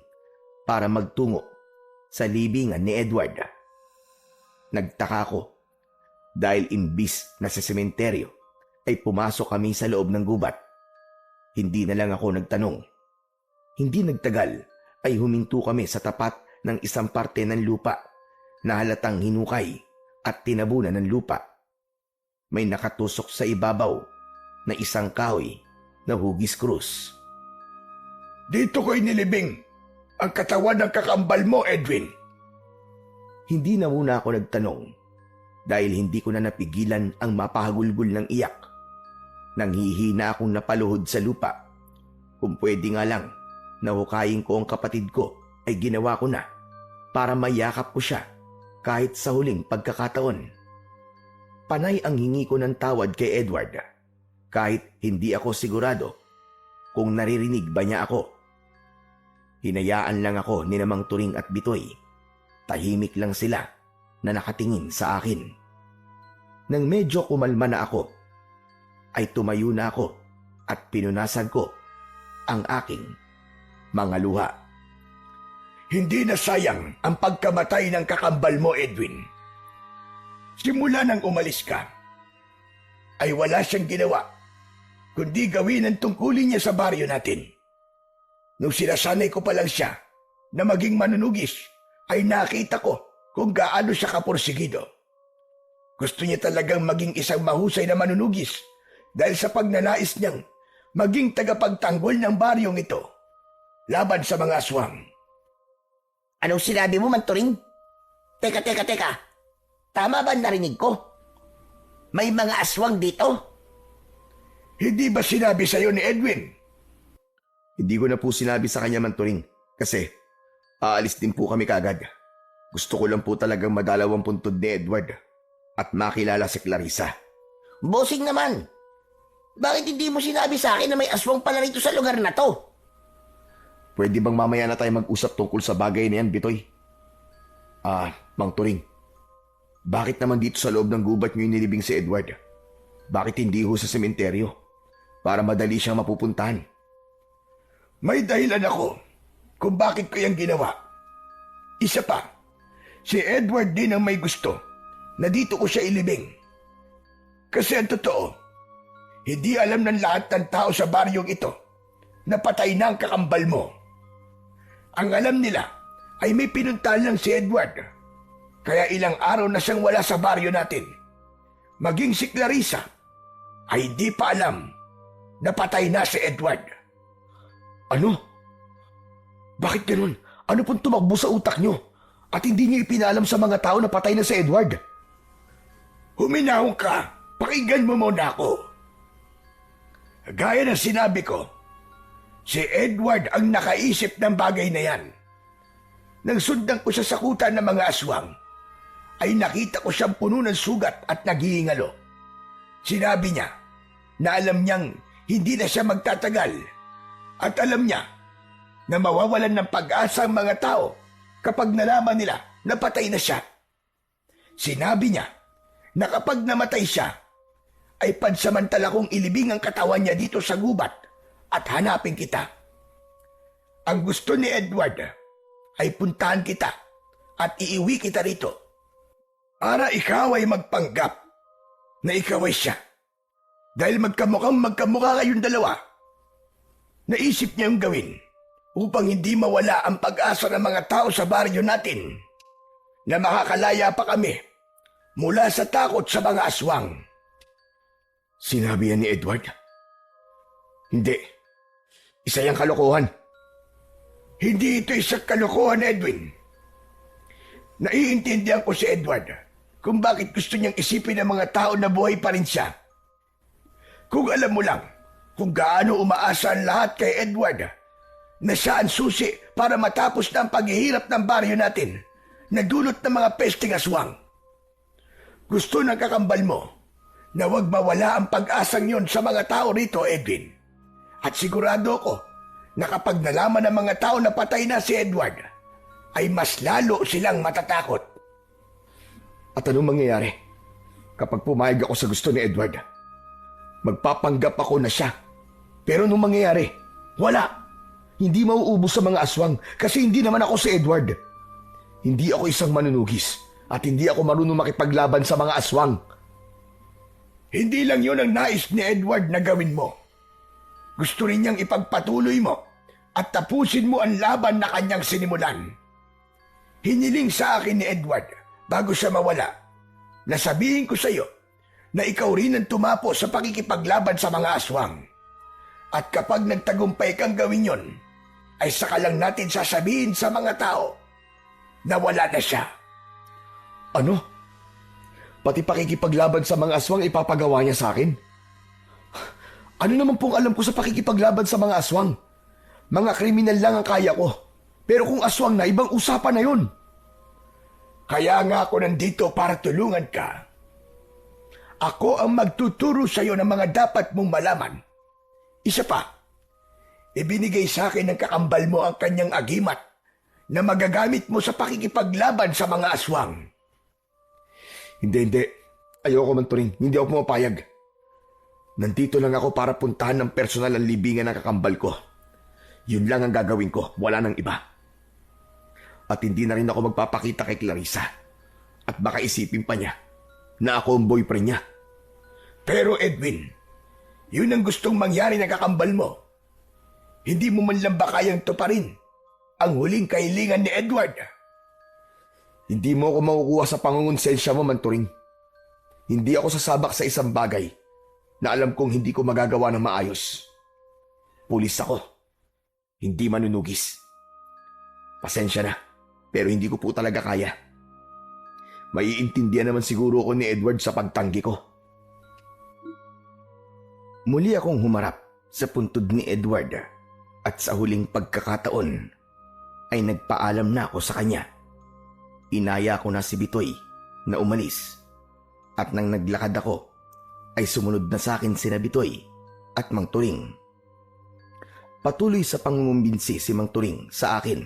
para magtungo sa libingan ni Edward. Nagtaka ako dahil imbis na sa sementeryo ay pumasok kami sa loob ng gubat. Hindi na lang ako nagtanong. Hindi nagtagal ay huminto kami sa tapat ng isang parte ng lupa na halatang hinukay at tinabunan ng lupa. May nakatusok sa ibabaw na isang kahoy na hugis krus. Dito ko inilibing ang katawan ng kakambal mo, Edwin. Hindi na muna ako nagtanong dahil hindi ko na napigilan ang mapahagulgol ng iyak. Nanghihina akong napaluhod sa lupa. Kung pwede nga lang, nahukayin ko ang kapatid ko ay ginawa ko na para mayakap ko siya kahit sa huling pagkakataon. Panay ang hingi ko ng tawad kay Edward kahit hindi ako sigurado kung naririnig ba niya ako. Hinayaan lang ako ni Namang Turing at Bitoy. Tahimik lang sila na nakatingin sa akin. Nang medyo kumalma na ako, ay tumayo na ako at pinunasan ko ang aking mga luha. Hindi na sayang ang pagkamatay ng kakambal mo, Edwin. Simula nang umalis ka, ay wala siyang ginawa kundi gawin ang tungkulin niya sa baryo natin. Nung sinasanay ko pa lang siya na maging manunugis, ay nakita ko kung gaano siya kapursigido. Gusto niya talagang maging isang mahusay na manunugis dahil sa pagnanais niyang maging tagapagtanggol ng baryong ito laban sa mga aswang. Anong sinabi mo, Manturing? Teka. Tama ba narinig ko? May mga aswang dito? Hindi ba sinabi sa'yo ni Edwin? Hindi ko na po sinabi sa kanya, Manturing, kasi aalis din po kami kagad. Gusto ko lang po talagang madalawang puntod ni Edward at makilala si Clarissa. Bossing naman! Bakit hindi mo sinabi sa akin na may aswang pala rito sa lugar na to? Pwede bang mamaya na tayo mag-usap tungkol sa bagay na yan, Bitoy? Mang Turing, bakit naman dito sa loob ng gubat niyo nilibing si Edward? Bakit hindi ho sa sementeryo? Para madali siyang mapupuntahan. May dahilan ako kung bakit ko yung ginawa. Isa pa, si Edward din ang may gusto na dito ko siya ilibing. Kasi ang totoo, hindi alam ng lahat ng tao sa baryong ito na patay na ang kakambal mo. Ang alam nila ay may pinuntahan lang si Edward. Kaya ilang araw na siyang wala sa baryo natin. Maging si Clarissa ay hindi pa alam na patay na si Edward. Ano? Bakit ganun? Ano pong tumakbo sa utak nyo? At hindi nyo ipinalam sa mga tao na patay na si Edward? Huminahon ka. Pakinggan mo muna ako. Gaya ng sinabi ko, si Edward ang nakaisip ng bagay na yan. Nang sundan ko sa sakutan ng mga aswang, ay nakita ko siyang puno ng sugat at naghihingalo. Sinabi niya na alam niyang hindi na siya magtatagal at alam niya na mawawalan ng pag-asa ang mga tao kapag nalaman nila na patay na siya. Sinabi niya na kapag namatay siya, ay pansamantala kong ilibing ang katawan niya dito sa gubat at hanapin kita. Ang gusto ni Edward ay puntahan kita at iiwi kita rito para ikaw ay magpanggap na ikaw ay siya. Dahil magkamukha kayong dalawa, naisip niya yung gawin upang hindi mawala ang pag-asa ng mga tao sa baryo natin na makakalaya pa kami mula sa takot sa mga aswang. Sinabi yan ni Edward? Hindi. Isa yung kalokohan. Hindi ito isang kalokohan, Edwin. Naiintindihan ko si Edward kung bakit gusto niyang isipin ng mga tao na buhay pa rin siya. Kung alam mo lang kung gaano umaasa ang lahat kay Edward na siya ang susi para matapos na ang paghihirap ng baryo natin na dulot ng mga pesting aswang. Gusto ng kakambal mo na huwag mawala ang pag-asang yon sa mga tao rito, Edwin. At sigurado ko na kapag nalaman ng mga tao na patay na si Edward, ay mas lalo silang matatakot. At anong mangyayari kapag pumayag ako sa gusto ni Edward? Magpapanggap ako na siya. Pero nung mangyayari, wala. Hindi mauubos sa mga aswang kasi hindi naman ako si Edward. Hindi ako isang manunugis at hindi ako marunong makipaglaban sa mga aswang. Hindi lang yun ang nais ni Edward na gawin mo. Gusto rin niyang ipagpatuloy mo at tapusin mo ang laban na kanyang sinimulan. Hiniling sa akin ni Edward bago siya mawala na sabihin ko sa iyo na ikaw rin ang tumapo sa pakikipaglaban sa mga aswang. At kapag nagtagumpay kang gawin yon, ay saka lang natin sasabihin sa mga tao na wala na siya. Ano? Pati pakikipaglaban sa mga aswang ipapagawa niya sa akin? Ano naman pong alam ko sa pakikipaglaban sa mga aswang? Mga kriminal lang ang kaya ko. Pero kung aswang na, ibang usapan na yun. Kaya nga ako nandito para tulungan ka. Ako ang magtuturo sa iyo ng mga dapat mong malaman. Isa pa, Ibinigay sa akin ng kakambal mo ang kanyang agimat na magagamit mo sa pakikipaglaban sa mga aswang. Hindi. Ayoko man, Turing. Hindi ako pumapayag. Nandito lang ako para puntahan ng personal ang libingan ng kakambal ko. Yun lang ang gagawin ko. Wala nang iba. At hindi na rin ako magpapakita kay Clarissa. At baka isipin pa niya na ako ang boyfriend niya. Pero Edwin, yun ang gustong mangyari ng kakambal mo. Hindi mo man lang ba kayang tuparin ang huling kahilingan ni Edward? Hindi mo ako makukuha sa pangungonsensya mo, Manturing. Hindi ako sasabak sa isang bagay na alam kong hindi ko magagawa ng maayos. Pulis ako. Hindi manunugis. Pasensya na, pero hindi ko po talaga kaya. Maiintindihan naman siguro ako ni Edward sa pagtanggi ko. Muli akong humarap sa puntod ni Edward at sa huling pagkakataon ay nagpaalam na ako sa kanya. Inaya ko na si Bitoy na umalis at nang naglakad ako ay sumunod na sa akin sina Bitoy at Mang Turing. Patuloy sa pangungumbinsi si Mang Turing sa akin,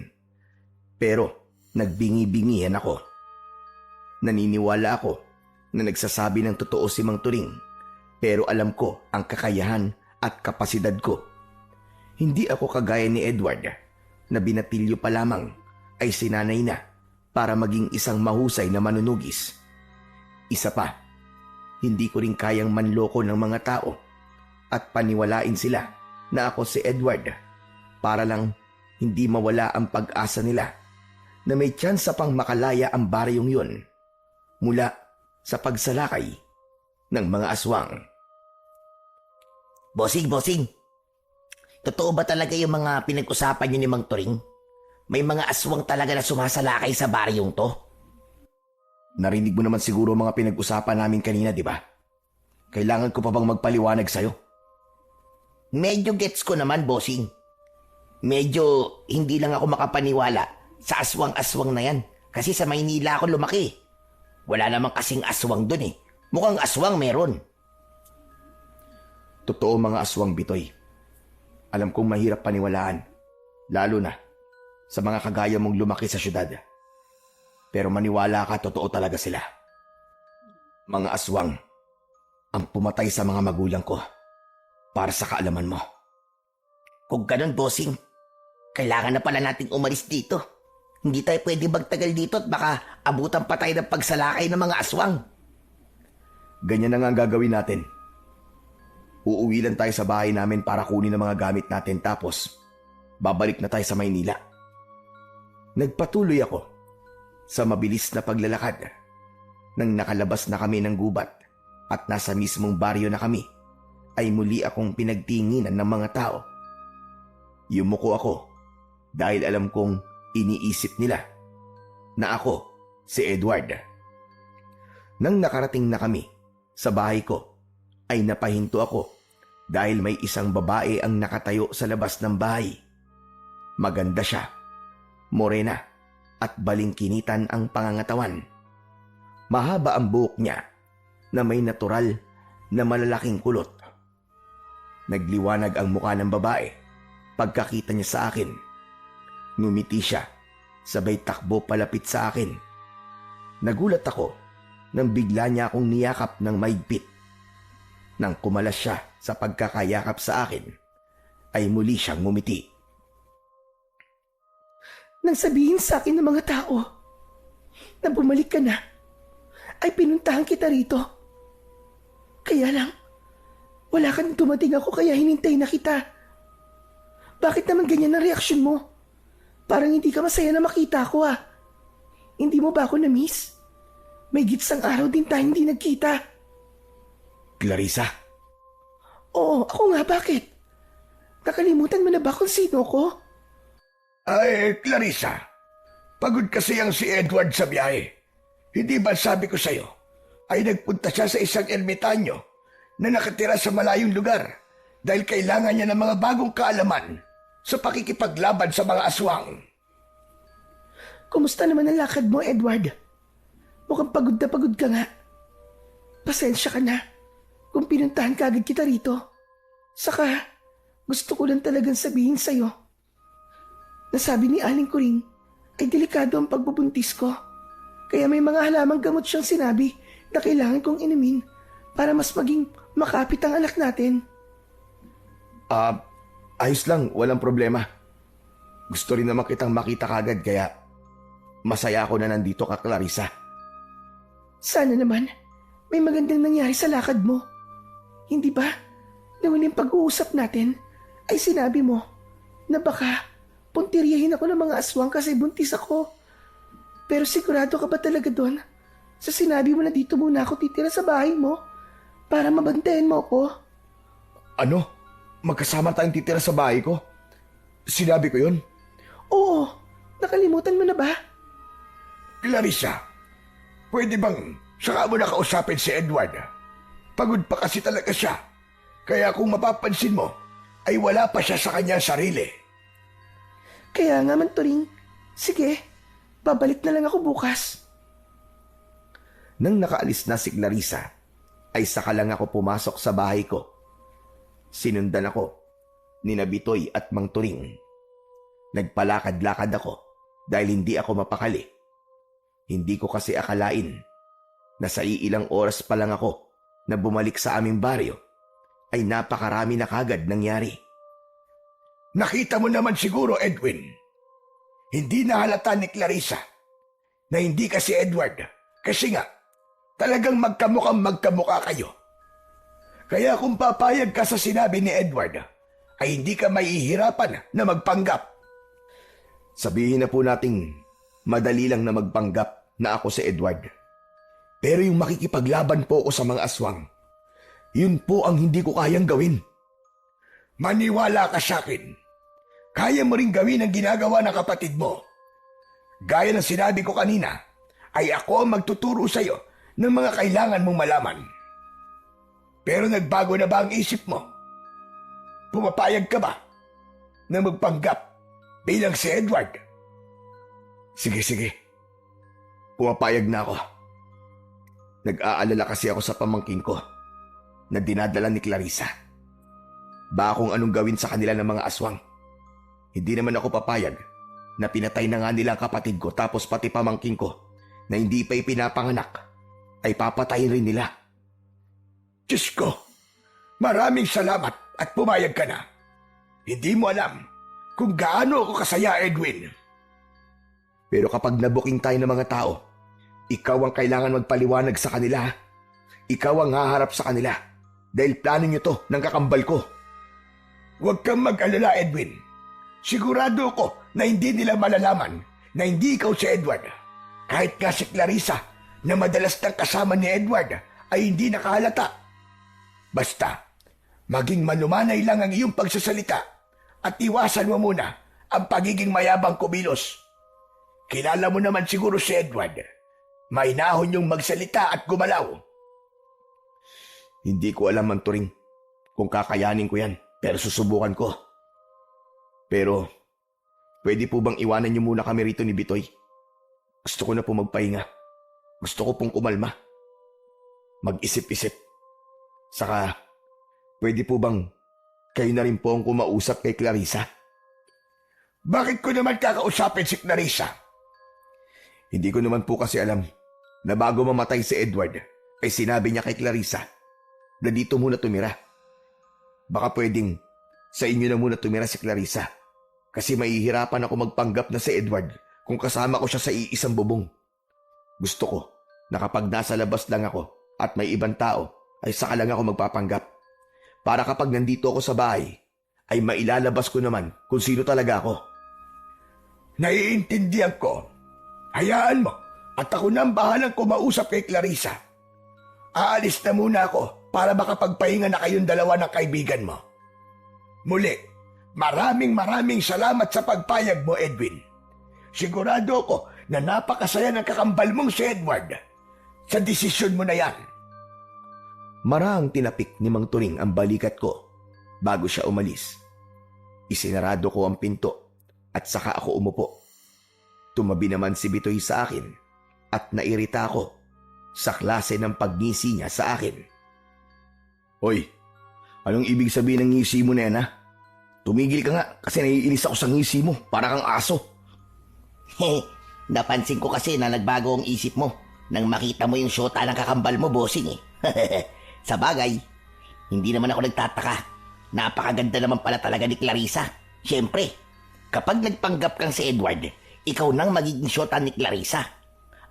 pero nagbingi-bingihan ako. Naniniwala ako na nagsasabi ng totoo si Mang Turing, pero alam ko ang kakayahan at kapasidad ko. Hindi ako kagaya ni Edward na binatilyo pa lamang ay sinanay na para maging isang mahusay na manunugis. Isa pa, hindi ko rin kayang manloko ng mga tao at paniwalain sila na ako si Edward para lang hindi mawala ang pag-asa nila na may tsansa pang makalaya ang baryong yun mula sa pagsalakay ng mga aswang. Bossing. Totoo ba talaga yung mga pinag-usapan niyo ni Mang Turing? May mga aswang talaga na sumasalakay sa baryong to? Narinig mo naman siguro mga pinag-usapan namin kanina, di ba? Kailangan ko pa bang magpaliwanag sa'yo? Medyo gets ko naman, bossing. Medyo hindi lang ako makapaniwala sa aswang-aswang na yan. Kasi sa Maynila ako lumaki. Wala namang kasing aswang dun eh. Mukhang aswang meron. Totoo mga aswang, Bitoy. Alam kong mahirap paniwalaan, lalo na sa mga kagaya mong lumaki sa syudad. Pero maniwala ka, totoo talaga sila. Mga aswang ang pumatay sa mga magulang ko para sa kaalaman mo. Kung ganun, bossing, kailangan na pala nating umalis dito. Hindi tayo pwede magtagal dito at baka abutan pa tayo ng pagsalakay ng mga aswang. Ganyan na nga ang gagawin natin. Uuwi lang tayo sa bahay namin para kunin ang mga gamit natin tapos babalik na tayo sa Maynila. Nagpatuloy ako sa mabilis na paglalakad. Nang nakalabas na kami ng gubat at nasa mismong baryo na kami, ay muli akong pinagtinginan ng mga tao. Yumuko ako dahil alam kong iniisip nila na ako si Edward. Nang nakarating na kami sa bahay ko, ay napahinto ako dahil may isang babae ang nakatayo sa labas ng bahay. Maganda siya, morena at balingkinitan ang pangangatawan. Mahaba ang buhok niya na may natural na malalaking kulot. Nagliwanag ang mukha ng babae pagkakita niya sa akin. Ngumiti siya, sabay takbo palapit sa akin. Nagulat ako nang bigla niya akong niyakap ng maigpit. Nang kumalas siya sa pagkakayakap sa akin, ay muli siyang ngumiti. Nang sabihin sa akin ng mga tao na bumalik ka na, ay pinuntahan kita rito. Kaya lang, wala ka nang dumating ako kaya hinintay na kita. Bakit naman ganyan ang reaksyon mo? Parang hindi ka masaya na makita ako ah. Hindi mo ba ako na-miss? May gitsang araw din tayo hindi nagkita. Clarissa? Oo, ako nga, bakit? Nakalimutan mo na ba kung sino ko? Ay, Clarissa, pagod kasi ang si Edward sa biyahe. Hindi ba sabi ko sa'yo, ay nagpunta siya sa isang ermitanyo na nakatira sa malayong lugar dahil kailangan niya ng mga bagong kaalaman sa pakikipaglaban sa mga aswang. Kumusta naman ang lakad mo, Edward? Mukhang pagod na pagod ka nga. Pasensya ka na kung pinuntahan ka agad kita rito. Saka, gusto ko lang talagang sabihin sa'yo. Nasabi ni Aling Kuring ay delikado ang pagbubuntis ko. Kaya may mga halamang gamot siyang sinabi na kailangan kong inumin para mas maging makapit ang anak natin. Ayos lang, walang problema. Gusto rin naman kitang makita kagad kaya masaya ako na nandito ka, Clarissa. Sana naman may magandang nangyari sa lakad mo. Hindi ba? Na huling pag-uusap natin ay sinabi mo na baka puntiryahin ako ng mga aswang kasi buntis ako. Pero sigurado ka ba talaga doon? Sa sinabi mo na dito muna ako titira sa bahay mo para mabantayan mo ako? Ano? Magkasama tayong titira sa bahay ko? Sinabi ko yun? Oo, nakalimutan mo na ba? Clarissa, pwede bang saka mo na kausapin si Edward? Pagod pa kasi talaga siya. Kaya kung mapapansin mo, ay wala pa siya sa kanyang sarili. Kaya nga man, Turing. Sige, babalik na lang ako bukas. Nang nakaalis na si Clarissa, ay saka lang ako pumasok sa bahay ko. Sinundan ako ni Bitoy at Mang Turing. Nagpalakad-lakad ako dahil hindi ako mapakali. Hindi ko kasi akalain na sa iilang oras pa lang ako na bumalik sa aming baryo ay napakarami na kagad nangyari. Nakita mo naman siguro, Edwin. Hindi nahalata ni Clarissa na hindi ka si Edward. Kasi nga, talagang magkamukha kayo. Kaya kung papayag ka sa sinabi ni Edward, ay hindi ka mahihirapan na magpanggap. Sabihin na po nating madali lang na magpanggap na ako si Edward. Pero yung makikipaglaban po ako sa mga aswang, yun po ang hindi ko kayang gawin. Maniwala ka sa akin. Kaya mo rin gawin ang ginagawa ng kapatid mo. Gaya ng sinabi ko kanina, ay ako ang magtuturo sa iyo ng mga kailangan mong malaman. Pero nagbago na ba ang isip mo? Pumapayag ka ba na magpanggap bilang si Edward? Sige. Pumapayag na ako. Nag-aalala kasi ako sa pamangkin ko na dinadala ni Clarissa. Baka kung anong gawin sa kanila ng mga aswang. Hindi naman ako papayag na pinatay na nga nila ang kapatid ko tapos pati pamangkin ko na hindi pa ipinapanganak ay papatayin rin nila. Diyos ko, maraming salamat at pumayag ka na. Hindi mo alam kung gaano ako kasaya, Edwin. Pero kapag nabuking tayo ng mga tao, ikaw ang kailangan magpaliwanag sa kanila. Ikaw ang haharap sa kanila dahil plano nyo to ng kakambal ko. Huwag kang mag-alala, Edwin. Sigurado ko na hindi nila malalaman na hindi ikaw si Edward. Kahit nga si Clarissa na madalas nang kasama ni Edward ay hindi nakahalata. Basta, maging malumanay lang ang iyong pagsasalita at iwasan mo muna ang pagiging mayabang kumilos. Kilala mo naman siguro si Edward. Mainahon yung magsalita at gumalaw. Hindi ko alam, Mang Turing, kung kakayanin ko yan, pero susubukan ko. Pero, pwede po bang iwanan niyo muna kami rito ni Bitoy? Gusto ko na po magpahinga. Gusto ko pong kumalma. Mag-isip-isip. Saka, pwede po bang kayo na rin po ang kumausap kay Clarissa? Bakit ko naman kakausapin si Clarissa? Hindi ko naman po kasi alam na bago mamatay si Edward, ay sinabi niya kay Clarissa na dito muna tumira. Baka pwedeng sa inyo na muna tumira si Clarissa kasi mahihirapan ako magpanggap na si Edward kung kasama ko siya sa iisang bubong. Gusto ko na kapag nasa labas lang ako at may ibang tao ay saka lang ako magpapanggap. Para kapag nandito ako sa bahay ay mailalabas ko naman kung sino talaga ako. Naiintindihan ko. Hayaan mo at ako na ang bahalang kumausap kay Clarissa. Aalis na muna ako para makapagpahinga na kayong dalawa ng kaibigan mo. Muli, maraming salamat sa pagpayag mo, Edwin. Sigurado ako na napakasaya ng kakambal mong si Edward sa desisyon mo na yan. Marahang tinapik ni Mang Turing ang balikat ko bago siya umalis. Isinarado ko ang pinto at saka ako umupo. Tumabi naman si Bitoy sa akin at nairita ako sa klase ng pagngisi niya sa akin. Hoy, anong ibig sabihin ng ngisi mo na yan, ha? Tumigil ka nga kasi naiinis ako sa ngisi mo. Para kang aso. Napansin ko kasi na nagbago ang isip mo nang makita mo yung syota ng kakambal mo, bossing eh. Sa bagay, hindi naman ako nagtataka. Napakaganda naman pala talaga ni Clarissa. Siyempre, kapag nagpanggap kang si Edward, ikaw nang magiging syota ni Clarissa.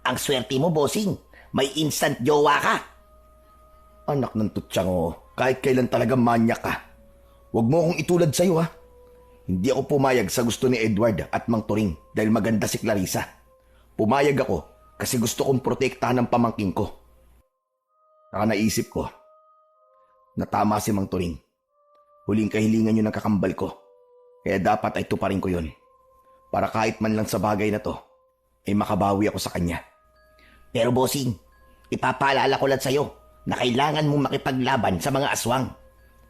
Ang swerte mo, bossing. May instant jowa ka. Anak ng tutsang o, kahit kailan talaga manyak ka. Huwag mo akong itulad sa'yo ha. Hindi ako pumayag sa gusto ni Edward at Mang Turing dahil maganda si Clarissa. Pumayag ako kasi gusto kong protektahan ng pamangking ko. Saka naisip ko na tama si Mang Turing. Huling kahilingan yun ng kakambal ko. Kaya dapat ay tuparin ko yun. Para kahit man lang sa bagay na to, ay makabawi ako sa kanya. Pero bossing, ipapaalala ko lang sa'yo na kailangan mong makipaglaban sa mga aswang.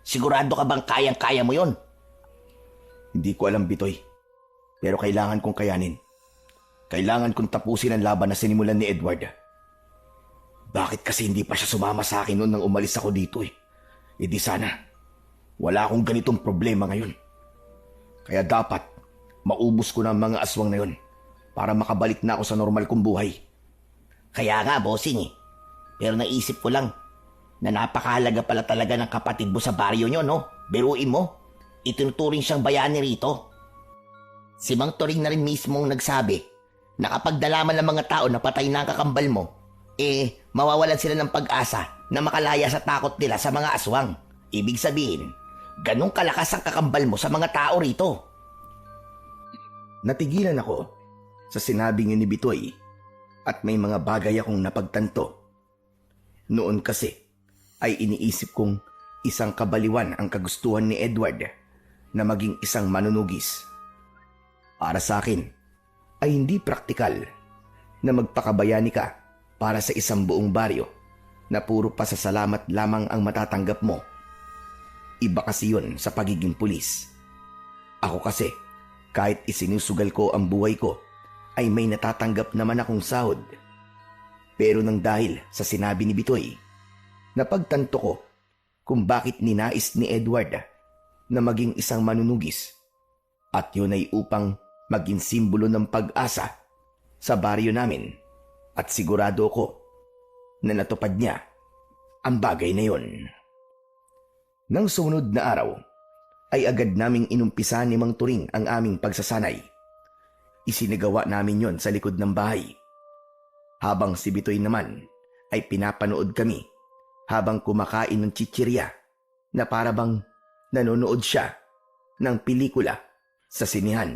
Sigurado ka bang kayang-kaya mo yon? Hindi ko alam, Bitoy. Pero kailangan kong kayanin. Kailangan kong tapusin ang laban na sinimulan ni Edward. Bakit kasi hindi pa siya sumama sa akin noon nang umalis ako dito eh? E di sana, wala akong ganitong problema ngayon. Kaya dapat, maubos ko na ang mga aswang na yon para makabalik na ako sa normal kong buhay. Kaya nga, bossing eh. Pero naisip ko lang na napakahalaga pala talaga ng kapatid mo sa baryo nyo, no? Biruin mo, itinuturing siyang bayani rito. Si Mang Turing na rin mismong nagsabi na kapag nalaman ng mga tao na patay na ang kakambal mo, mawawalan sila ng pag-asa na makalaya sa takot nila sa mga aswang. Ibig sabihin, ganong kalakas ang kakambal mo sa mga tao rito. Natigilan ako sa sinabing ni Bitoy at may mga bagay akong napagtanto. Noon kasi ay iniisip kong isang kabaliwan ang kagustuhan ni Edward na maging isang manunugis. Para sa akin ay hindi praktikal na magpakabayani ka para sa isang buong baryo na puro pasasalamat lamang ang matatanggap mo. Iba kasi yun sa pagiging pulis. Ako kasi, kahit isinusugal ko ang buhay ko, ay may natatanggap naman akong sahod. Pero nang dahil sa sinabi ni Bitoy, napagtanto ko kung bakit ninais ni Edward na maging isang manunugis. At yun ay upang maging simbolo ng pag-asa sa baryo namin. At sigurado ko na natupad niya ang bagay na yun. Nang sumunod na araw, ay agad naming inumpisa ni Mang Turing ang aming pagsasanay. Isinagawa namin yon sa likod ng bahay. Habang si Bitoy naman ay pinapanood kami habang kumakain ng chichirya na parabang nanonood siya ng pelikula sa sinihan.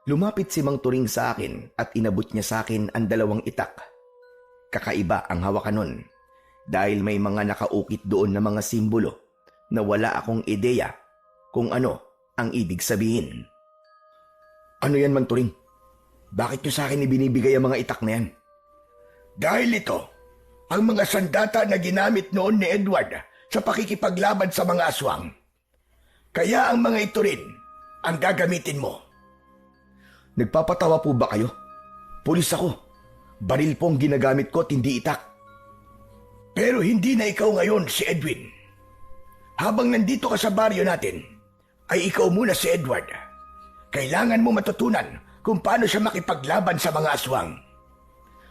Lumapit si Mang Turing sa akin at inabot niya sa akin ang 2 itak. Kakaiba ang hawakan nun dahil may mga nakaukit doon na mga simbolo na wala akong ideya kung ano ang ibig sabihin. Ano yan, Mang Turing? Bakit niyo sa akin ibinibigay ang mga itak na yan? Dahil ito, ang mga sandata na ginamit noon ni Edward sa pakikipaglaban sa mga aswang. Kaya ang mga ito rin ang gagamitin mo. Nagpapatawa po ba kayo? Pulis ako. Baril po ang ginagamit ko at hindi itak. Pero hindi na ikaw ngayon si Edwin. Habang nandito ka sa baryo natin, ay ikaw muna si Edward. Kailangan mo matutunan kung paano siya makipaglaban sa mga aswang.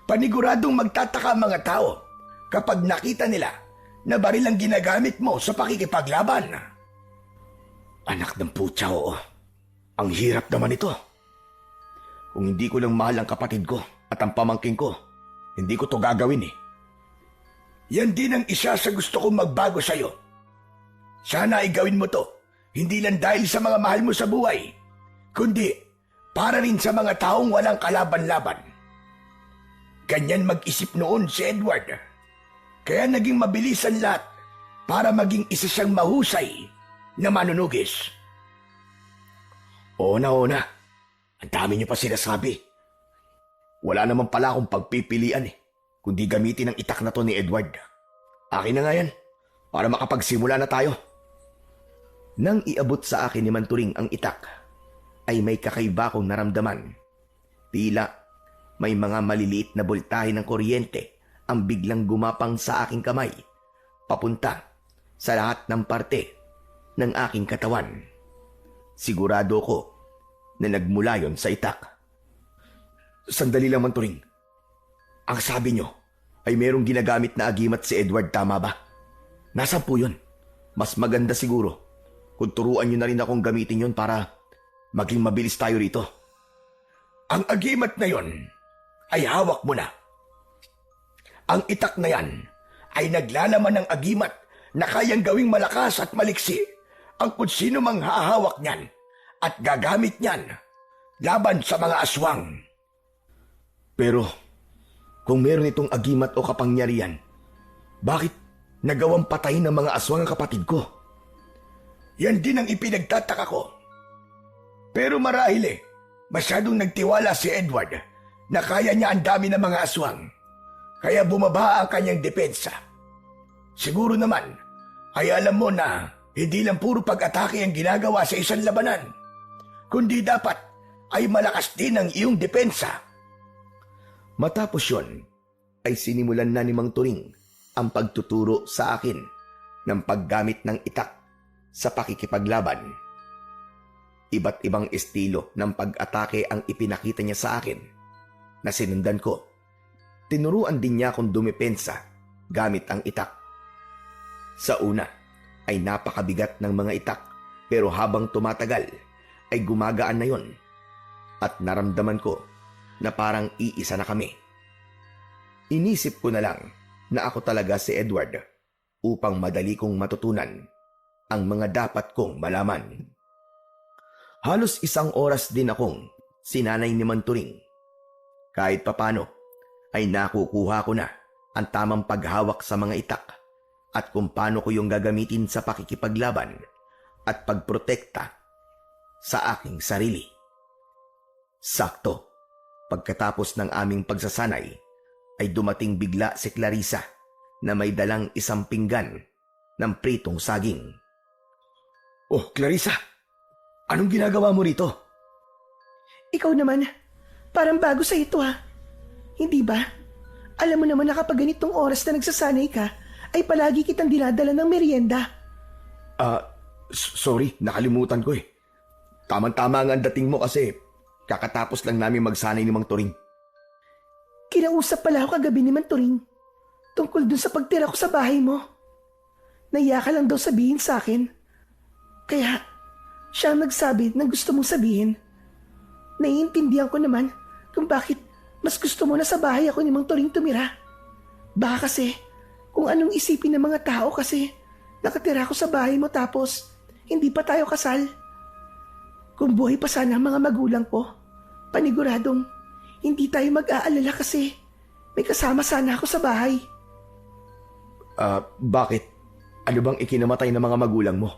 Paniguradong magtataka ang mga tao kapag nakita nila na baril ang ginagamit mo sa pakikipaglaban. Anak ng putya, oo. Ang hirap naman ito. Kung hindi ko lang mahal ang kapatid ko at ang pamangking ko, hindi ko to gagawin eh. Yan din ang isa sa gusto kong magbago sa'yo. Sana ay gawin mo to, hindi lang dahil sa mga mahal mo sa buhay, kundi para rin sa mga taong walang kalaban-laban. Ganyan mag-isip noon si Edward. Kaya naging mabilis ang lahat para maging isa siyang mahusay na manunugis. Oo na. Ang dami niyo pa sinasabi. Wala naman pala akong pagpipilian eh, kundi gamitin ang itak na to ni Edward. Akin na nga yan, para makapagsimula na tayo. Nang iabot sa akin ni Mang Turing ang itak, ay may kakaiba kong naramdaman. Tila may mga maliliit na boltahe ng kuryente ang biglang gumapang sa aking kamay, papunta sa lahat ng parte ng aking katawan. Sigurado ko na nagmula yon sa itak. Sandali lang, Manturing. Ang sabi nyo ay merong ginagamit na agimat si Edward, tama ba? Nasaan po yun? Mas maganda siguro kung turuan nyo na rin akong gamitin yon para maging mabilis tayo rito. Ang agimat na yon ay hawak mo na. Ang itak na yan ay naglalaman ng agimat na kayang gawing malakas at maliksi ang kung sino mang hahawak niyan at gagamit niyan laban sa mga aswang. Pero kung meron itong agimat o kapangyarihan, bakit nagawang patayin ng mga aswang ang kapatid ko? Yan din ang ipinagtataka ko. Pero marahil masyadong nagtiwala si Edward na kaya niya ang dami ng mga aswang. Kaya bumaba ang kanyang depensa. Siguro naman ay alam mo na hindi lang puro pag-atake ang ginagawa sa isang labanan, kundi dapat ay malakas din ang iyong depensa. Matapos yon, ay sinimulan na ni Mang Turing ang pagtuturo sa akin ng paggamit ng itak sa pakikipaglaban. Iba't ibang estilo ng pag-atake ang ipinakita niya sa akin na sinundan ko. Tinuruan din niya akong dumepensa gamit ang itak. Sa una ay napakabigat ng mga itak, pero habang tumatagal ay gumagaan na yon at naramdaman ko na parang iisa na kami. Inisip ko na lang na ako talaga si Edward upang madali kong matutunan ang mga dapat kong malaman. Halos 1 oras din akong sinanay ni Manturing. Kahit papano ay nakukuha ko na ang tamang paghawak sa mga itak at kung paano ko yung gagamitin sa pakikipaglaban at pagprotekta sa aking sarili. Sakto, pagkatapos ng aming pagsasanay, ay dumating bigla si Clarissa na may dalang 1 pinggan ng pritong saging. Oh, Clarissa, anong ginagawa mo rito? Ikaw naman, parang bago sa ito ha. Hindi ba? Alam mo naman na kapag ganitong oras na nagsasanay ka, ay palagi kitang dinadala ng merienda. Sorry, nakalimutan ko eh. Tama-tama nga ang dating mo kasi kakatapos lang namin magsanay ni Mang Turing. Kinausap pala ako kagabi ni Manturing tungkol dun sa pagtira ko sa bahay mo. Naiya ka lang daw sabihin sa akin. Kaya siya ang nagsabi ng gusto mong sabihin. Naiintindihan ko naman kung bakit mas gusto mo na sa bahay ako ni Mang Turing tumira. Baka kasi kung anong isipin ng mga tao kasi nakatira ako sa bahay mo tapos hindi pa tayo kasal. Kung buhay pa sana ang mga magulang ko, paniguradong hindi tayo mag-aalala kasi may kasama sana ako sa bahay. Bakit? Ano bang ikinamatay ng mga magulang mo?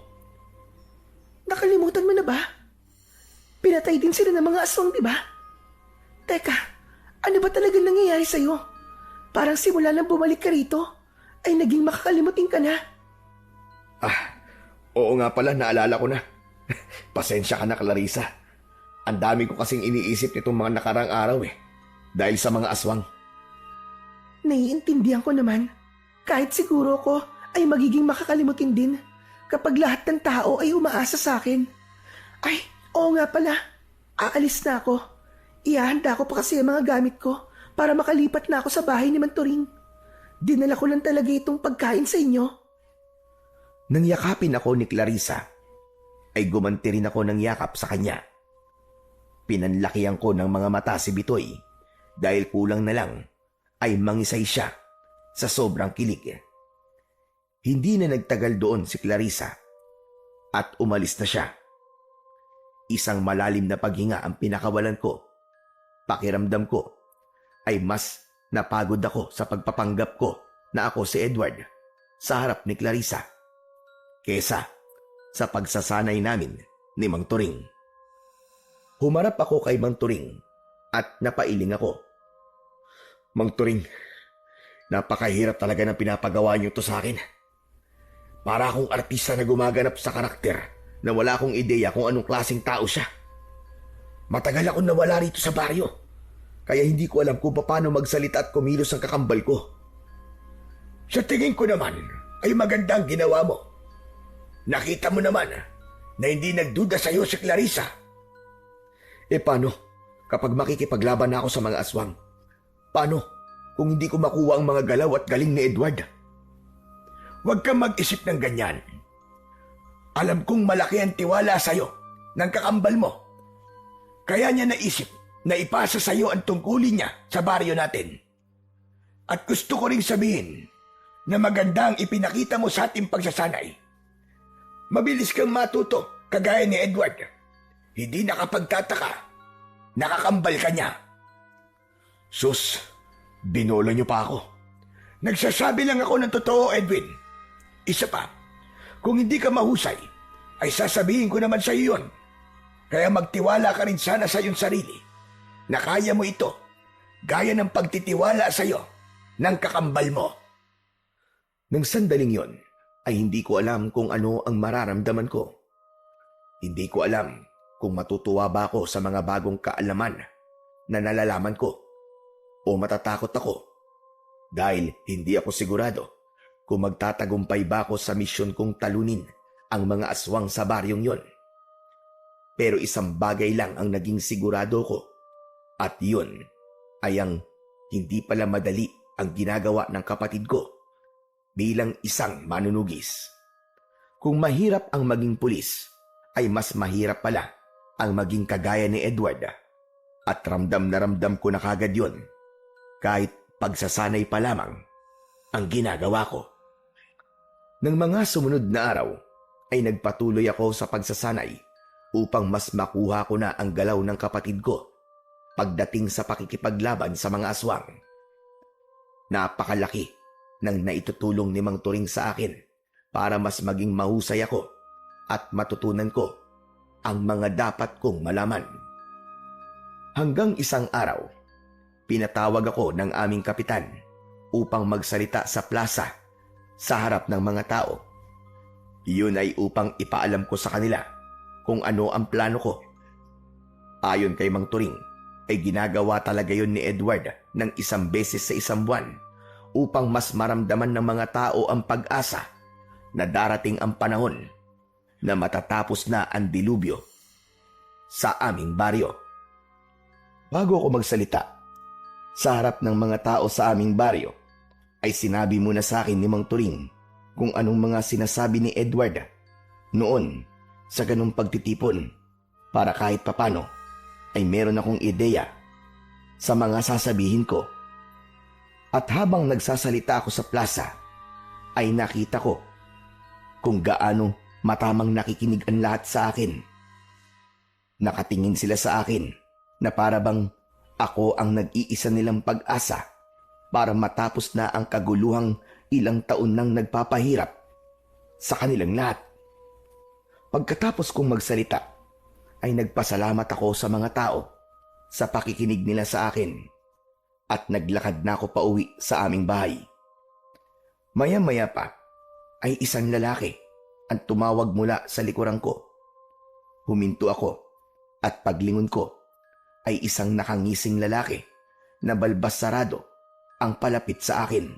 Nakalimutan mo na ba? Pinatay din sila ng mga aswang, di ba? Teka, ano ba talaga nangyayari sa'yo? Parang simula nang bumalik ka rito, ay naging makakalimutin ka na. Oo nga pala, naalala ko na. Pasensya ka na, Clarissa. Ang dami ko kasing iniisip nitong mga nakarang araw dahil sa mga aswang. Naiintindihan ko naman. Kahit siguro ko ay magiging makakalimutin din kapag lahat ng tao ay umaasa sa akin. Ay, oo nga pala. Aalis na ako. Ihahanda ko pa kasi ang mga gamit ko para makalipat na ako sa bahay ni Manturing. Dinala ko lang talaga itong pagkain sa inyo. Nang yakapin ako ni Clarissa, ay gumanti rin ako ng yakap sa kanya. Pinanlakihan ko ng mga mata si Bitoy dahil kulang na lang ay mangisay siya sa sobrang kilig. Hindi na nagtagal doon si Clarissa at umalis na siya. Isang malalim na paghinga ang pinakawalan ko. Pakiramdam ko ay mas napagod ako sa pagpapanggap ko na ako si Edward sa harap ni Clarissa kesa sa pagsasanay namin ni Mang Turing. Humarap ako kay Mang Turing at napailing ako. Mang Turing, napakahirap talaga ng pinapagawa niyo to sa akin. Para akong artista na gumaganap sa karakter na wala akong ideya kung anong klaseng tao siya. Matagal akong nawala rito sa baryo, kaya hindi ko alam kung paano magsalita at kumilos ang kakambal ko. Sa tingin ko naman ay maganda ang ginawa mo. Nakita mo naman na hindi nagduda sa'yo si Clarissa. E paano kapag makikipaglaban na ako sa mga aswang? Paano kung hindi ko makuha ang mga galaw at galing ni Edward? Huwag kang mag-isip ng ganyan. Alam kong malaki ang tiwala sa'yo ng kakambal mo. Kaya niya naisip na ipasa sa'yo ang tungkulin niya sa baryo natin. At gusto ko ring sabihin na maganda ang ipinakita mo sa ating pagsasanay. Mabilis kang matuto, kagaya ni Edward. Hindi nakapagtataka. Nakakambal ka niya. Sus, binolo niyo pa ako. Nagsasabi lang ako ng totoo, Edwin. Isa pa, kung hindi ka mahusay, ay sasabihin ko naman sa iyo yun. Kaya magtiwala ka rin sana sa iyong sarili na kaya mo ito, gaya ng pagtitiwala sa iyo ng kakambal mo. Nang sandaling yon, ay hindi ko alam kung ano ang mararamdaman ko. Hindi ko alam kung matutuwa ba ako sa mga bagong kaalaman na nalalaman ko o matatakot ako dahil hindi ako sigurado kung magtatagumpay ba ako sa misyon kong talunin ang mga aswang sa baryong yon. Pero isang bagay lang ang naging sigurado ko at yun ay ang hindi pala madali ang ginagawa ng kapatid ko bilang isang manunugis. Kung mahirap ang maging pulis, ay mas mahirap pala ang maging kagaya ni Edward. At ramdam na ramdam ko na kagad yun, kahit pagsasanay pa lamang ang ginagawa ko. Nang mga sumunod na araw, ay nagpatuloy ako sa pagsasanay upang mas makuha ko na ang galaw ng kapatid ko pagdating sa pakikipaglaban sa mga aswang. Napakalaki ng naitutulong ni Mang Turing sa akin para mas maging mahusay ako at matutunan ko ang mga dapat kong malaman. Hanggang isang araw, pinatawag ako ng aming kapitan upang magsalita sa plaza sa harap ng mga tao. Iyon ay upang ipaalam ko sa kanila kung ano ang plano ko. Ayon kay Mang Turing, ay ginagawa talaga yun ni Edward ng isang beses sa isang buwan upang mas maramdaman ng mga tao ang pag-asa na darating ang panahon na matatapos na ang dilubyo sa aming baryo. Bago ako magsalita sa harap ng mga tao sa aming baryo, ay sinabi muna sa akin ni Mang Turing kung anong mga sinasabi ni Edward noon sa ganung pagtitipon para kahit papano ay meron akong ideya sa mga sasabihin ko. At habang nagsasalita ako sa plaza, ay nakita ko kung gaano matamang nakikinig ang lahat sa akin. Nakatingin sila sa akin na para bang ako ang nag-iisa nilang pag-asa para matapos na ang kaguluhang ilang taon nang nagpapahirap sa kanilang lahat. Pagkatapos kong magsalita, ay nagpasalamat ako sa mga tao sa pakikinig nila sa akin at naglakad na ako pauwi sa aming bahay. Maya-maya pa ay isang lalaki ang tumawag mula sa likuran ko. Huminto ako at paglingon ko ay isang nakangising lalaki na balbas sarado ang palapit sa akin.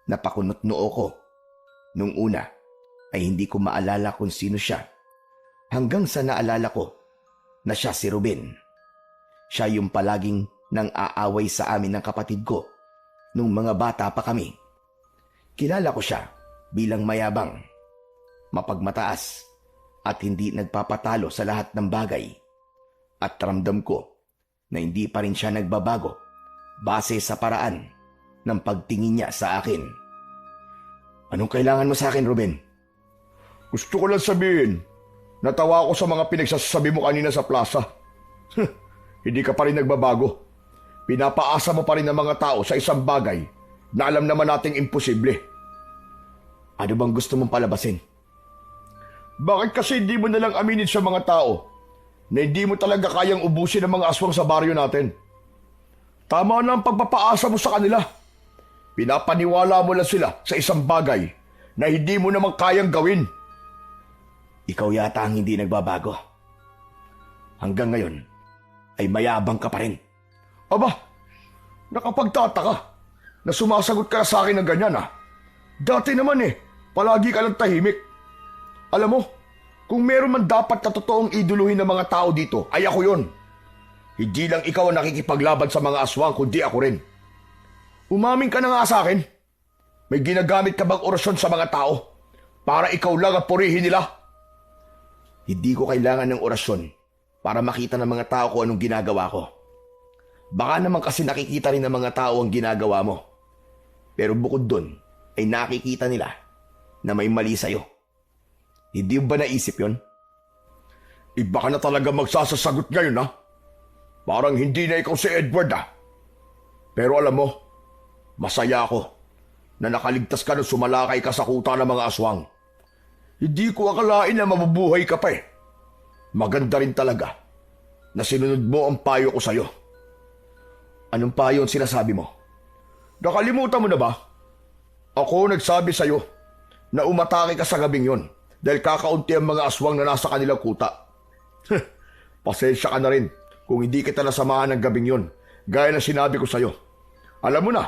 Napakunot noo ko. Nung una ay hindi ko maalala kung sino siya hanggang sa naalala ko na siya si Ruben. Siya yung palaging nang aaway sa amin ng kapatid ko nung mga bata pa kami. Kilala ko siya bilang mayabang, mapagmataas at hindi nagpapatalo sa lahat ng bagay. At ramdam ko na hindi pa rin siya nagbabago base sa paraan ng pagtingin niya sa akin. Anong kailangan mo sa akin, Ruben? Gusto ko lang sabihin, natawa ako sa mga pinagsasabi mo kanina sa plaza. Hindi ka pa rin nagbabago. Pinapaasa mo pa rin ang mga tao sa isang bagay na alam naman nating imposible. Ano bang gusto mong palabasin? Bakit kasi hindi mo nalang aminin sa mga tao na hindi mo talaga kayang ubusin ang mga aswang sa baryo natin? Tama na ang pagpapaasa mo sa kanila. Pinapaniwala mo lang sila sa isang bagay na hindi mo naman kayang gawin. Ikaw yata ang hindi nagbabago. Hanggang ngayon ay mayabang ka pa rin. Aba, nakapagtataka na sumasagot ka sa akin ng ganyan ah. Dati naman palagi ka lang tahimik. Alam mo, Kung meron man dapat na totoong iduluhin ng mga tao dito, ay ako yon. Hindi lang ikaw ang nakikipaglaban sa mga aswang, kundi ako rin. Umamin ka na nga sa akin. May ginagamit ka bang orasyon sa mga tao para ikaw lang ang purihin nila? Hindi ko kailangan ng orasyon para makita ng mga tao kung anong ginagawa ko. Baka naman kasi nakikita rin ng mga tao ang ginagawa mo. Pero bukod dun, ay nakikita nila na may mali sa'yo. Hindi mo ba naisip yon? Iba ka na talaga magsasasagot ngayon, ha? Parang hindi na ikaw si Edward, ha? Pero alam mo, masaya ako na nakaligtas ka nung sumalakay ka sa kuta ng mga aswang. Hindi ko akalain na mabubuhay ka pa eh. Maganda rin talaga na sinunod mo ang payo ko sa'yo. Anong payo ang sinasabi mo? Nakalimutan mo na ba? Ako nagsabi sa'yo na umatake ka sa gabing yon dahil kakaunti ang mga aswang na nasa kanilang kuta. Pasensya ka na rin kung hindi kita nasamahan ng gabing yon, gaya na sinabi ko sa'yo. Alam mo na,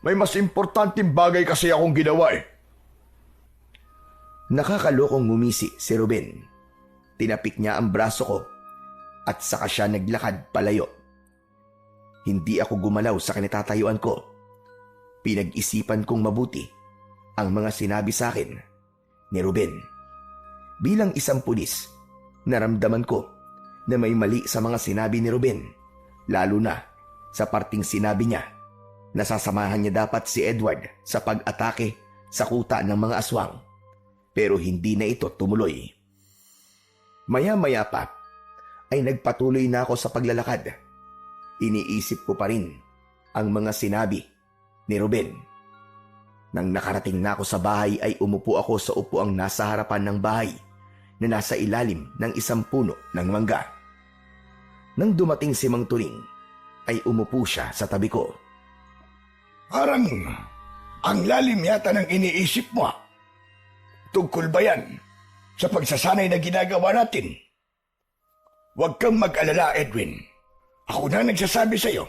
may mas importanteng bagay kasi akong ginawa eh. Nakakalokong ngumisi si Ruben. Tinapik niya ang braso ko at saka siya naglakad palayo. Hindi ako gumalaw sa kinatatayuan ko. Pinag-isipan kong mabuti ang mga sinabi sa akin ni Ruben. Bilang isang pulis, naramdaman ko na may mali sa mga sinabi ni Ruben, lalo na sa parting sinabi niya na sasamahan niya dapat si Edward sa pag-atake sa kuta ng mga aswang. Pero hindi na ito tumuloy. Maya-maya pa ay nagpatuloy na ako sa paglalakad. Iniisip ko pa rin ang mga sinabi ni Ruben. Nang nakarating na ako sa bahay ay umupo ako sa upuang nasa harapan ng bahay na nasa ilalim ng isang puno ng mangga. Nang dumating si Mang Turing ay umupo siya sa tabi ko. Parang ang lalim yata ng iniisip mo. Tungkol ba yan sa pagsasanay na ginagawa natin? Huwag kang mag-alala, Edwin. Ako na nagsasabi sa'yo.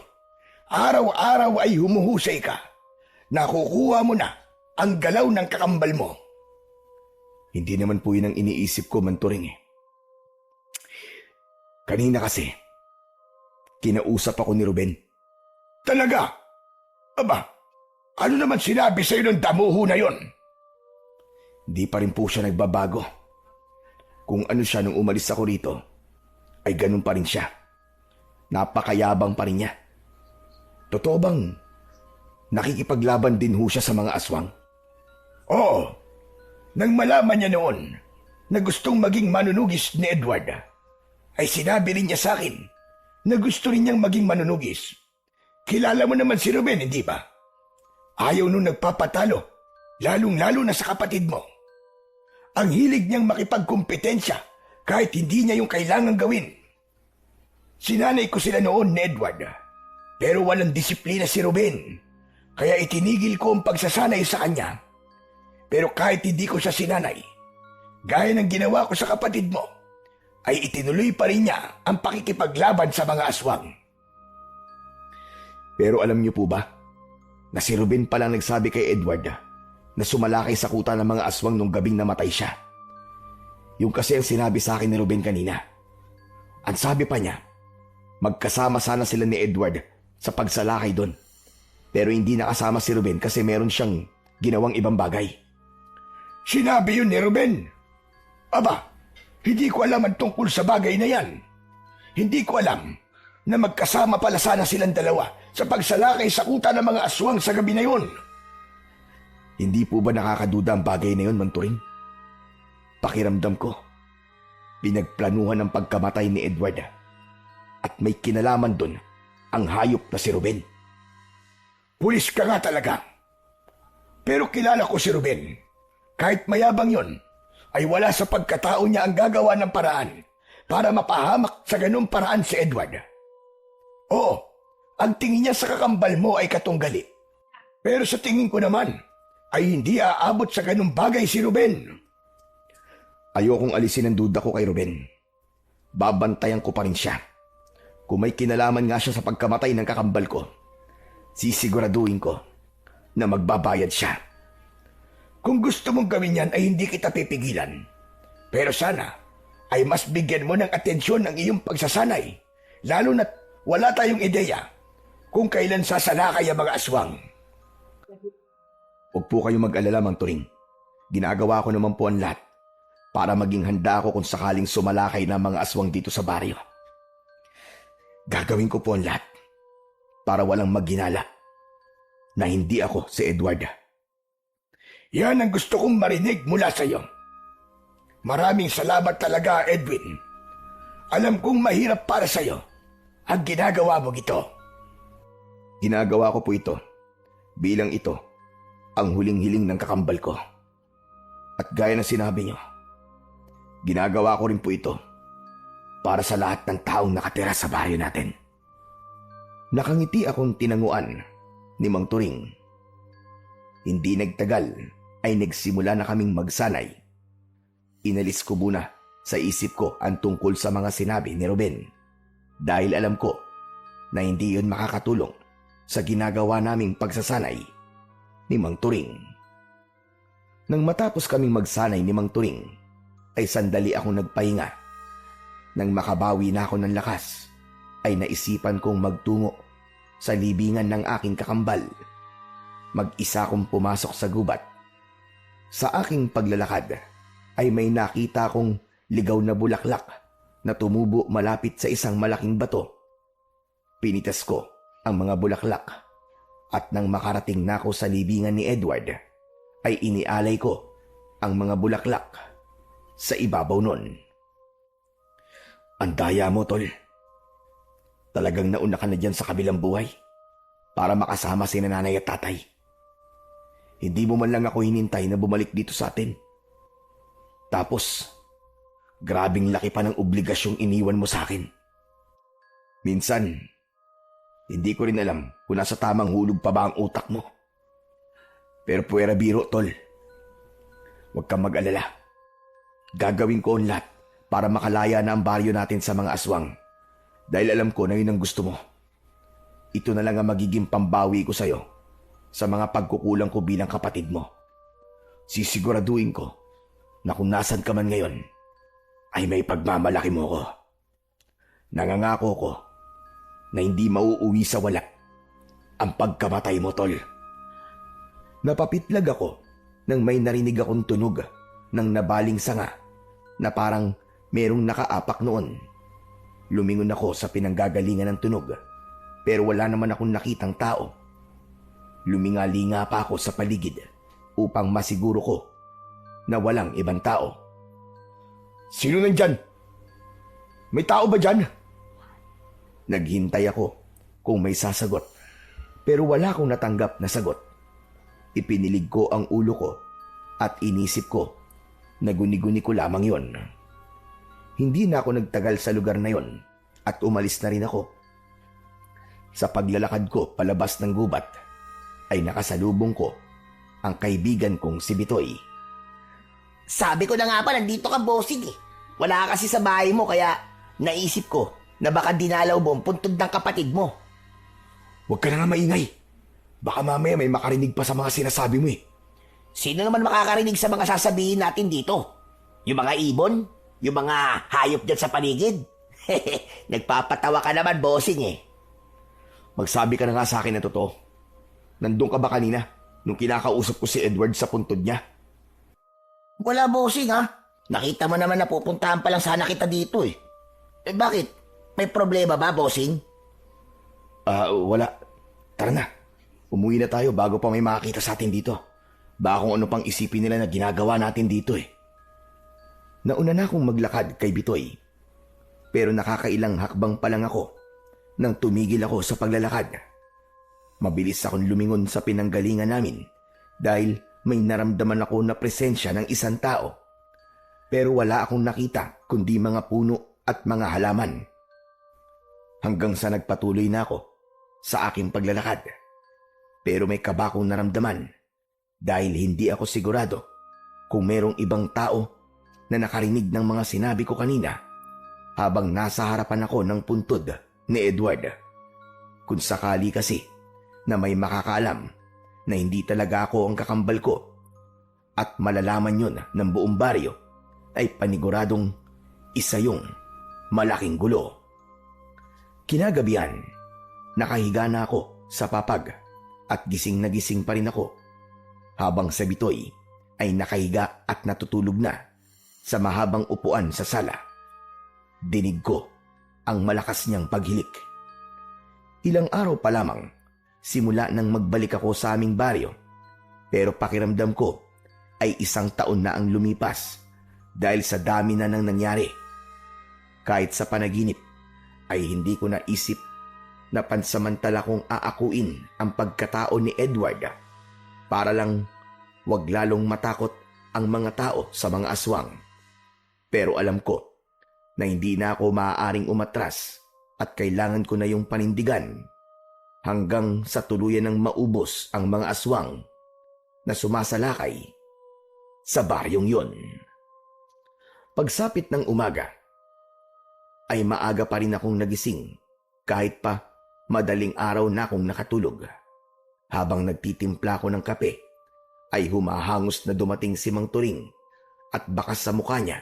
Araw-araw ay humuhusay ka. Nakukuha mo na ang galaw ng kakambal mo. Hindi naman po yun ang iniisip ko, Mang Turing eh. Kanina kasi, kinausap ako ni Ruben. Talaga? Aba, ano naman sinabi sa'yo ng damuho na yon? Di pa rin po siya nagbabago. Kung ano siya nung umalis ako rito, ay ganun pa rin siya. Napakayabang pa rin niya. Totoo bang nakikipaglaban din ho siya sa mga aswang? Oo. Nang malaman niya noon na gustong maging manunugis ni Edward, ay sinabi rin niya sa akin na gusto rin niyang maging manunugis. Kilala mo naman si Ruben, hindi ba? Ayaw nung nagpapatalo, lalong-lalo na sa kapatid mo. Ang hilig niyang makipagkumpetensya kahit hindi niya yung kailangang gawin. Sinanay ko sila noon ni Edward, pero walang disiplina si Ruben, kaya itinigil ko ang pagsasanay sa kanya. Pero kahit hindi ko siya sinanay, gaya ng ginawa ko sa kapatid mo, ay itinuloy pa rin niya ang pakikipaglaban sa mga aswang. Pero alam niyo po ba, na si Ruben palang nagsabi kay Edward na sumalakay sa kuta ng mga aswang nung gabing namatay siya. Yung kasi ang sinabi sa akin ni Ruben kanina. Ang sabi pa niya, magkasama sana sila ni Edward sa pagsalakay doon. Pero hindi nakasama si Ruben kasi meron siyang ginawang ibang bagay. Sinabi yun ni Ruben? Aba, hindi ko alam ang tungkol sa bagay na yan. Hindi ko alam na magkasama pala sana silang dalawa sa pagsalakay sa kuta ng mga aswang sa gabi na yun. Hindi po ba nakakaduda ang bagay na yun, Mang Turing? Pakiramdam ko, pinagplanuhan ang pagkamatay ni Edward at may kinalaman doon ang hayop na si Ruben. Pulis ka nga talaga. Pero kilala ko si Ruben. Kahit mayabang yon, ay wala sa pagkatao niya ang gagawa ng paraan para mapahamak sa ganung paraan si Edward. Oo, ang tingin niya sa kakambal mo ay katunggali. Pero sa tingin ko naman, ay hindi aabot sa ganung bagay si Ruben. Ayokong alisin ang duda ko kay Ruben. Babantayan ko pa rin siya. Kung may kinalaman nga siya sa pagkamatay ng kakambal ko, sisiguraduhin ko na magbabayad siya. Kung gusto mong gawin yan ay hindi kita pipigilan. Pero sana ay mas bigyan mo ng atensyon ang iyong pagsasanay, lalo na't wala tayong ideya kung kailan sasalakay ang mga aswang. Huwag po kayong mag-alala, Mang Turing. Ginagawa ko naman po ang lahat para maging handa ako kung sakaling sumalakay ng mga aswang dito sa baryo. Gagawin ko po ang lahat para walang magginala na hindi ako si Edward. Yan ang gusto kong marinig mula sa iyo. Maraming salamat talaga, Edwin. Alam kong mahirap para sa iyo ang ginagawa mo ito. Ginagawa ko po ito bilang ito ang huling-hiling ng kakambal ko. At gaya ng sinabi niyo, ginagawa ko rin po ito para sa lahat ng taong nakatira sa baryo natin. Nakangiti akong tinanguan ni Mang Turing. Hindi nagtagal ay nagsimula na kaming magsanay. Inalis ko muna sa isip ko ang tungkol sa mga sinabi ni Ruben dahil alam ko na hindi yun makakatulong sa ginagawa naming pagsasanay ni Mang Turing. Nang matapos kaming magsanay ni Mang Turing, ay sandali akong nagpahinga. Nang makabawi na ako ng lakas, ay naisipan kong magtungo sa libingan ng aking kakambal. Mag-isa akong pumasok sa gubat. Sa aking paglalakad, ay may nakita akong ligaw na bulaklak na tumubo malapit sa isang malaking bato. Pinitas ko ang mga bulaklak at nang makarating na ako sa libingan ni Edward, ay inialay ko ang mga bulaklak sa ibabaw nun. Ang daya mo, Tol. Talagang nauna ka na dyan sa kabilang buhay para makasama si nanay at tatay. Hindi mo man lang ako hinintay na bumalik dito sa atin. Tapos, grabing laki pa ng obligasyong iniwan mo sa akin. Minsan, hindi ko rin alam kung nasa tamang hulog pa ba ang utak mo. Pero puwera biro, Tol. Huwag kang mag-alala. Gagawin ko ang lahat para makalaya na ang baryo natin sa mga aswang. Dahil alam ko na yun ang gusto mo. Ito na lang ang magiging pambawi ko sa'yo sa mga pagkukulang ko bilang kapatid mo. Sisiguraduhin ko na kung nasan ka man ngayon, ay may pagmamalaki mo ko. Nangangako ko na hindi mauuwi sa wala ang pagkamatay mo, Tol. Napapitlag ako nang may narinig akong tunog ng nabaling sanga na parang merong nakaapak noon. Lumingon ako sa pinanggagalingan ng tunog pero wala naman akong nakitang tao. Lumingalinga pa ako sa paligid upang masiguro ko na walang ibang tao. Sino nandyan? May tao ba dyan? Naghintay ako kung may sasagot pero wala akong natanggap na sagot. Ipinilig ko ang ulo ko at inisip ko na guni-guni ko lamang yon. Hindi na ako nagtagal sa lugar na yon at umalis na rin ako. Sa paglalakad ko palabas ng gubat ay nakasalubong ko ang kaibigan kong si Bitoy. Sabi ko na nga pa, nandito ka, bossing eh. Wala ka kasi sa bahay mo, kaya naisip ko na baka dinalaw mo ang puntod ng kapatid mo. Huwag ka na nga maingay. Baka mamaya may makarinig pa sa mga sinasabi mo eh. Sino naman makakarinig sa mga sasabihin natin dito? Yung mga ibon? Yung mga hayop dyan sa paligid? Nagpapatawa ka naman, bossing eh. Magsabi ka na nga sa akin na totoo. Nandun ka ba kanina nung kinakausap ko si Edward sa puntod niya? Wala, bossing ha. Nakita mo naman na pupuntahan pa lang sana kita dito eh. Bakit? May problema ba, bossing? Wala. Tara na. Umuwi na tayo bago pa may makakita sa atin dito. Baka kung ano pang isipin nila na ginagawa natin dito eh. Nauna na akong maglakad kay Bitoy. Pero nakakailang hakbang pa lang ako nang tumigil ako sa paglalakad. Mabilis akong lumingon sa pinanggalingan namin dahil may naramdaman ako na presensya ng isang tao. Pero wala akong nakita kundi mga puno at mga halaman. Hanggang sa nagpatuloy na ako sa aking paglalakad. Pero may kaba akong naramdaman dahil hindi ako sigurado kung merong ibang tao na nakarinig ng mga sinabi ko kanina habang nasa harapan ako ng puntod ni Edward. Kung sakali kasi na may makakaalam na hindi talaga ako ang kakambal ko at malalaman yun ng buong baryo, ay paniguradong isa yung malaking gulo. Kinagabihan, nakahiga na ako sa papag at gising na gising pa rin ako habang si Bitoy ay nakahiga at natutulog na sa mahabang upuan sa sala. Dinig ko ang malakas niyang paghilik. Ilang araw pa lamang simula nang magbalik ako sa aming baryo, pero pakiramdam ko ay 1 taon na ang lumipas dahil sa dami na nang nangyari. Kahit sa panaginip ay hindi ko naisip na pansamantala kong aakuin ang pagkatao ni Edward para lang wag lalong matakot ang mga tao sa mga aswang. Pero alam ko na hindi na ako maaaring umatras at kailangan ko na yung panindigan hanggang sa tuluyan ng maubos ang mga aswang na sumasalakay sa baryong yon. Pagsapit ng umaga, ay maaga pa rin akong nagising kahit pa madaling araw na akong nakatulog. Habang nagtitimpla ko ng kape, ay humahangos na dumating si Mang Turing at bakas sa mukha niya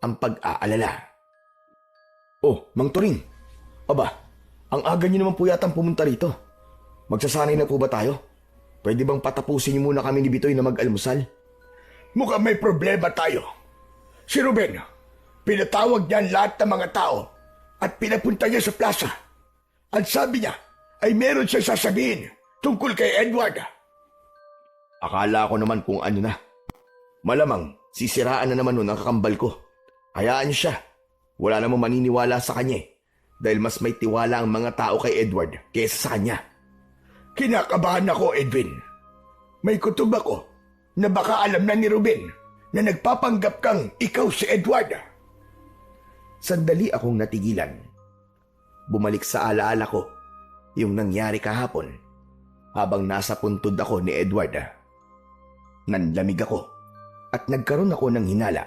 ang pag-aalala. "Oh, Mang Turing, aba, ang aga niyo naman po yatang pumunta rito. Magsasanay na po ba tayo? Pwede bang patapusin niyo muna kami ni Bitoy na mag-almusal?" Mukhang may problema tayo. Si Ruben, pinatawag niya ang lahat ng mga tao at pinapunta niya sa plaza. Ang sabi niya ay meron siya sasabihin tungkol kay Edward. Akala ko naman kung ano na. Malamang sisiraan na naman nun ang kakambal ko. Hayaan niyo siya. Wala namang maniniwala sa kanya dahil mas may tiwala ang mga tao kay Edward kaysa sa kanya. Kinakabahan ako, Edwin. May kutob ako na baka alam na ni Ruben na nagpapanggap kang ikaw si Edward. Sandali akong natigilan. Bumalik sa alaala ko yung nangyari kahapon habang nasa puntod ako ni Edward. Nanlamig ako at nagkaroon ako ng hinala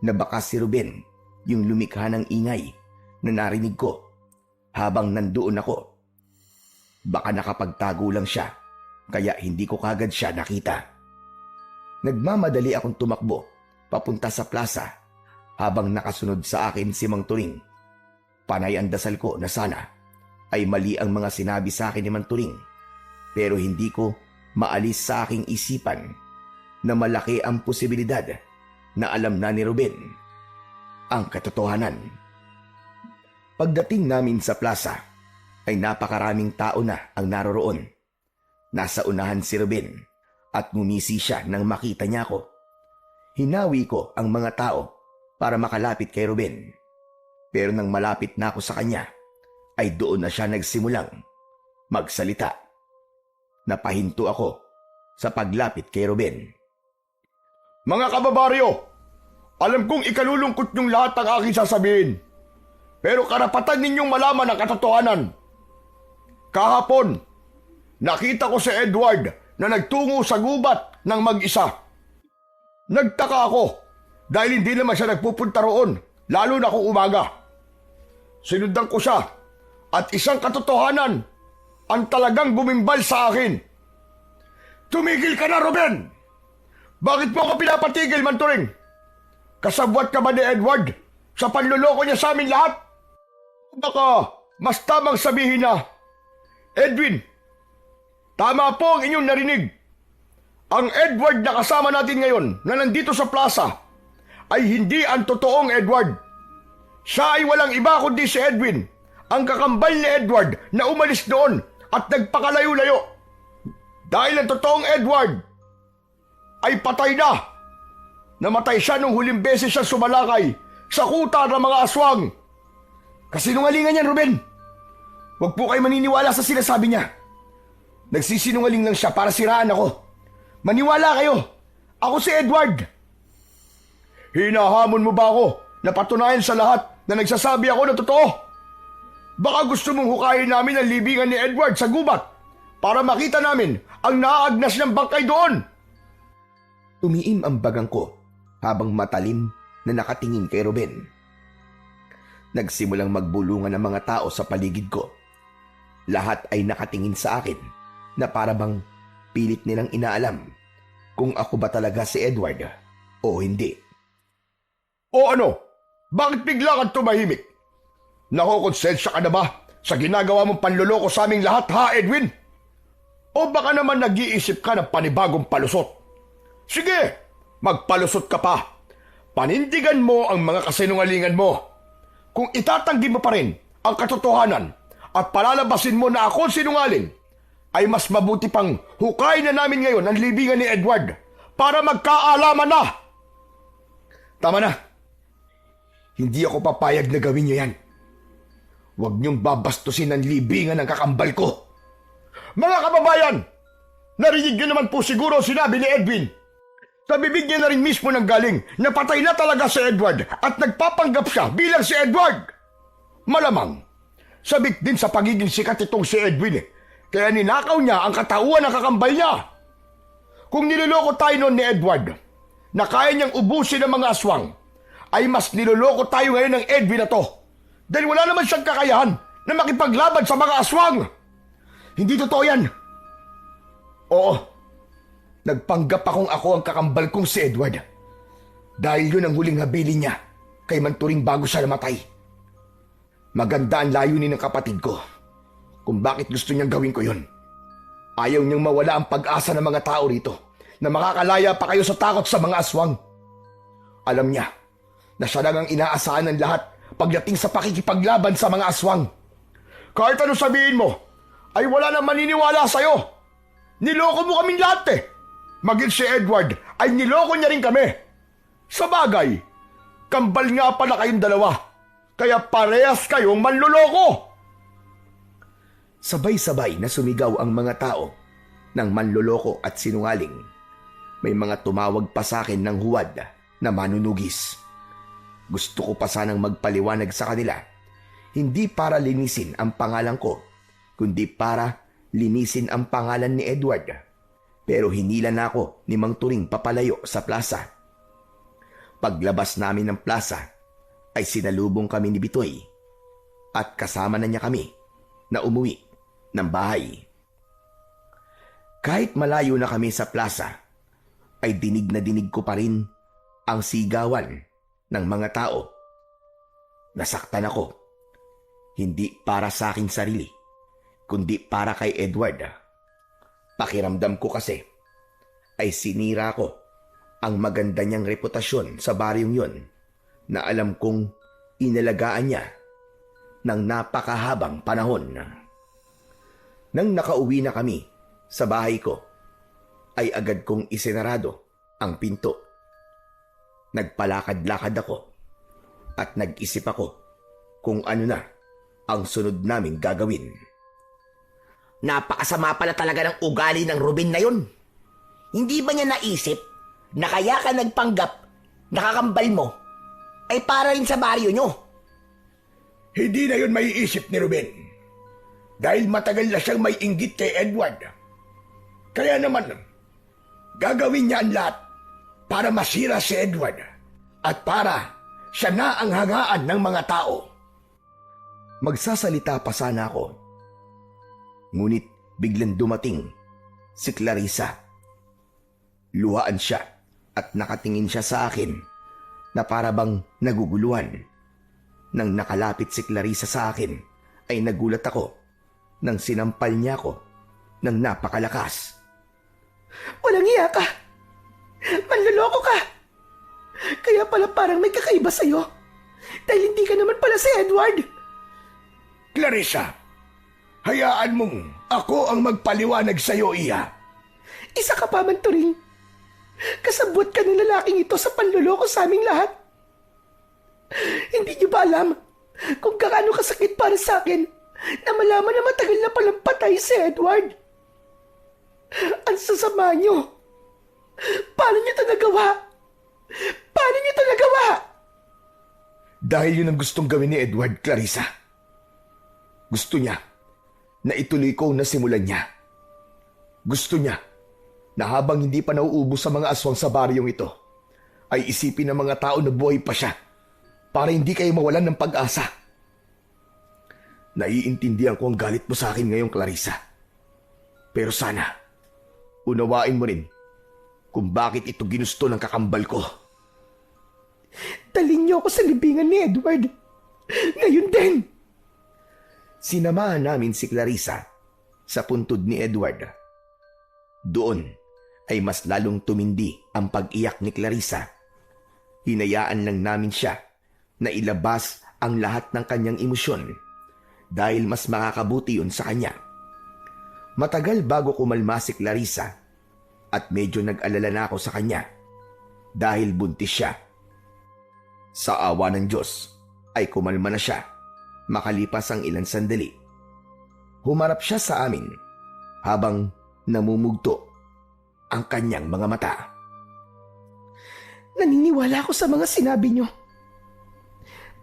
na baka si Ruben yung lumikha ng ingay na narinig ko habang nandoon ako. Baka nakapagtago lang siya kaya hindi ko kagad siya nakita. Nagmamadali akong tumakbo papunta sa plaza habang nakasunod sa akin si Mang Turing. Panay ang dasal ko na sana ay mali ang mga sinabi sa akin ni Mang Turing, pero hindi ko maalis sa aking isipan na malaki ang posibilidad na alam na ni Ruben ang katotohanan. Pagdating namin sa plaza ay napakaraming tao na ang naroroon. Nasa unahan si Ruben at ngumisi siya nang makita niya ako. Hinawi ko ang mga tao para makalapit kay Ruben. Pero nang malapit na ako sa kanya, ay doon na siya nagsimulang magsalita. Napahinto ako sa paglapit kay Ruben. Mga kababaryo, alam kong ikalulungkot niyong lahat ang aking sasabihin. Pero karapatan ninyong malaman ang katotohanan. Kahapon, nakita ko si Edward na nagtungo sa gubat ng mag-isa. Nagtaka ako dahil hindi naman siya nagpupunta roon, lalo na kung umaga. Sinundan ko siya at isang katotohanan ang talagang gumimbal sa akin. Tumigil ka na, Ruben! Bakit mo ako pinapatigil, Mang Turing? Kasabwat ka ba ni Edward sa panluloko niya sa amin lahat? Baka mas tamang sabihin na, Edwin, tama po ang inyong narinig. Ang Edward na kasama natin ngayon na nandito sa plaza ay hindi ang totoong Edward. Siya ay walang iba kundi si Edwin, ang kakambal ni Edward na umalis doon at nagpakalayo-layo. Dahil ang totoong Edward ay patay na. Namatay siya nung huling beses siya sumalakay sa kuta ng mga aswang. Kasinungalingan yan, Ruben. Huwag po kayo maniniwala sa sinasabi niya. Nagsisinungaling lang siya para siraan ako. Maniwala kayo. Ako si Edward. Hinahamon mo ba ako na patunayan sa lahat na nagsasabi ako na totoo? Baka gusto mong hukayin namin ang libingan ni Edward sa gubat para makita namin ang naaagnas ng bangkay doon. Tumiim ang bagang ko habang matalim na nakatingin kay Ruben. Nagsimulang magbulungan ang mga tao sa paligid ko. Lahat ay nakatingin sa akin na para bang pilit nilang inaalam kung ako ba talaga si Edward o hindi. O ano? Bakit bigla kang tumahimik? Nakokonsensya ka na ba sa ginagawa mong panluloko sa aming lahat, ha, Edwin? O baka naman nag-iisip ka ng panibagong palusot? Sige, magpalusot ka pa. Panindigan mo ang mga kasinungalingan mo. Kung itatanggi mo pa rin ang katotohanan at palalabasin mo na ako sinungaling, ay mas mabuti pang hukayin na namin ngayon ang libingan ni Edward para magkaalaman na. Tama na. Hindi ako papayag na gawin niyo yan. Huwag niyong babastusin ang libingan ng kakambal ko. Mga kababayan, narinig niyo naman po siguro sinabi ni Edwin. Sa bibig niya na rin mismo nang galing na patay na talaga si Edward at nagpapanggap siya bilang si Edward. Malamang, sabik din sa pagiging sikat itong si Edwin kaya ninakaw niya ang katauhan ng kakambal niya. Kung niloloko tayo noon ni Edward na kaya niyang ubusin ang mga aswang, ay mas niloloko tayo ngayon ng Edwin na to dahil wala naman siyang kakayahan na makipaglaban sa mga aswang. Hindi totoo yan. Oo, nagpanggap akong ako ang kakambal kong si Edward dahil yun ang huling habilin niya kay Manturing bago siya namatay. Maganda ang layunin ng kapatid ko kung bakit gusto niyang gawin ko yun. Ayaw niyang mawala ang pag-asa ng mga tao rito na makakalaya pa kayo sa takot sa mga aswang. Alam niya na siya lang ang inaasahan ng lahat pagdating sa pakikipaglaban sa mga aswang. Kahit ano sabihin mo, ay wala nang maniniwala sa'yo. Niloko mo kaming lahat eh. Maging si Edward ay niloko niya rin kami. Sa bagay, kambal nga pala kayong dalawa, kaya parehas kayong manloloko. Sabay-sabay na sumigaw ang mga tao ng manloloko at sinungaling. May mga tumawag pa sa akin ng huwad na manunugis. Gusto ko pa sanang magpaliwanag sa kanila, hindi para linisin ang pangalan ko, kundi para linisin ang pangalan ni Edward. Pero hinila na ako ni Mang Turing papalayo sa plaza. Paglabas namin ng plaza, ay sinalubong kami ni Bitoy at kasama na niya kami na umuwi ng bahay. Kahit malayo na kami sa plaza, ay dinig na dinig ko pa rin ang sigawan ng mga tao. Nasaktan ako, hindi para sa aking sarili, kundi para kay Edward. Pakiramdam ko kasi ay sinira ko ang maganda niyang reputasyon sa baryong yon na alam kong inalagaan niya ng napakahabang panahon. Nang nakauwi na kami sa bahay ko, ay agad kong isinarado ang pinto. Nagpalakad-lakad ako at nag-isip ako kung ano na ang sunod naming gagawin. Napakasama pala talaga ng ugali ng Ruben na yun. Hindi ba niya naisip na kaya ka nagpanggap, nakakambal mo, ay para rin sa baryo nyo? Hindi na yun maiisip ni Ruben. Dahil matagal na siyang may inggit kay Edward. Kaya naman, gagawin niya ang lahat para masira si Edward at para siya na ang hangaan ng mga tao. Magsasalita pa sana ako. Ngunit biglang dumating si Clarissa. Luhaan siya at nakatingin siya sa akin na para bang naguguluhan. Nang nakalapit si Clarissa sa akin, ay nagulat ako nang sinampal niya ako ng napakalakas. Walang iya ka! Manloloko ka! Kaya pala parang may kakaiba sa'yo. Dahil hindi ka naman pala si Edward. Clarissa, hayaan mong ako ang magpaliwanag sa'yo, iya. Isa ka pa, Manturing. Kasabot ka ng lalaking ito sa panloloko sa aming lahat. Hindi niyo ba alam kung gaano kasakit para sa akin na malaman na matagal na palang patay si Edward? Ang sasama niyo. Paano niyo ito nagawa? Paano niyo ito nagawa? Dahil yun ang gustong gawin ni Edward, Clarissa. Gusto niya na ituloy ko na simulan niya. Gusto niya na habang hindi pa nauubos sa mga aswang sa baryong ito, ay isipin ng mga tao na buhay pa siya para hindi kayo mawalan ng pag-asa. Naiintindihan ko ang galit mo sa akin ngayon, Clarissa. Pero sana, unawain mo rin kung bakit ito ginusto ng kakambal ko. Dalhin niyo ako sa libingan ni Edward. Ngayon din! Sinamahan namin si Clarissa sa puntod ni Edward. Doon ay mas lalong tumindi ang pag-iyak ni Clarissa. Hinayaan lang namin siya na ilabas ang lahat ng kanyang emosyon dahil mas makakabuti yun sa kanya. Matagal bago kumalma si Clarissa at medyo nag-alala na ako sa kanya dahil buntis siya. Sa awa ng Diyos ay kumalma na siya makalipas ang ilang sandali. Humarap siya sa amin habang namumugto ang kanyang mga mata. Naniniwala ako sa mga sinabi niyo.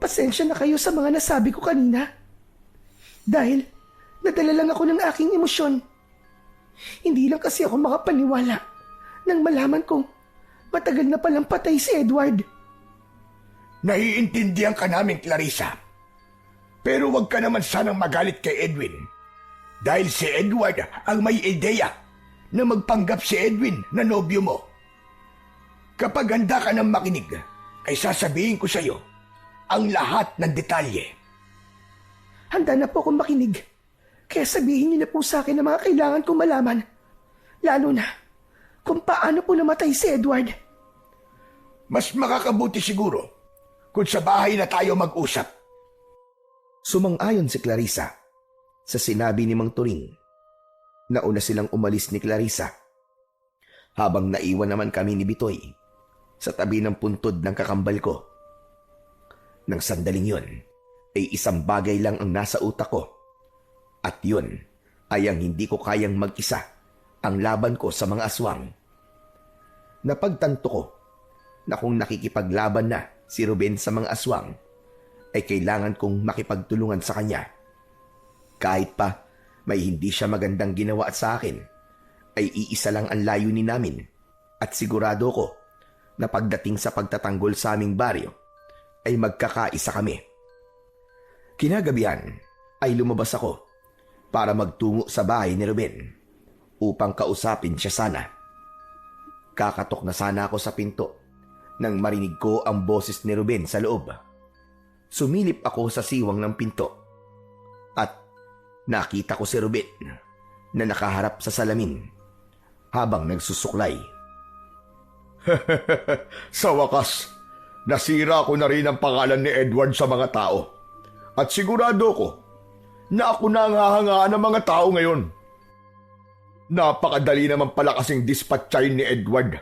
Pasensya na kayo sa mga nasabi ko kanina. Dahil nadala lang ako ng aking emosyon. Hindi lang kasi ako makapaniwala nang malaman kong matagal na palang patay si Edward. Naiintindihan ka namin, Clarissa. Pero wag ka naman sanang magalit kay Edwin. Dahil si Edward ang may ideya na magpanggap si Edwin na nobyo mo. Kapag handa ka ng makinig, ay sasabihin ko sa iyo ang lahat ng detalye. Handa na po akong makinig. Kaya sabihin niyo na po sa akin ang mga kailangan kong malaman. Lalo na kung paano po namatay si Edward. Mas makakabuti siguro kung sa bahay na tayo mag-usap. Sumang-ayon si Clarissa sa sinabi ni Mang Turing. Nauna silang umalis ni Clarissa habang naiwan naman kami ni Bitoy sa tabi ng puntod ng kakambal ko. Nang sandaling yon ay isang bagay lang ang nasa utak ko at yun ay ang hindi ko kayang mag-isa ang laban ko sa mga aswang. Napagtanto ko na kung nakikipaglaban na si Ruben sa mga aswang ay kailangan kong makipagtulungan sa kanya. Kahit pa may hindi siya magandang ginawa sa akin, ay iisa lang ang layunin namin at sigurado ko na pagdating sa pagtatanggol sa aming baryo ay magkakaisa kami. Kinagabihan ay lumabas ako para magtungo sa bahay ni Ruben upang kausapin siya sana. Kakatok na sana ako sa pinto nang marinig ko ang boses ni Ruben sa loob. Sumilip ako sa siwang ng pinto at nakita ko si Ruben na nakaharap sa salamin habang nagsusuklay. Sa wakas, nasira ko na rin ang pangalan ni Edward sa mga tao. At sigurado ko na ako na ang hahangaan ng mga tao ngayon. Napakadali naman pala kasing dispatchayin ni Edward.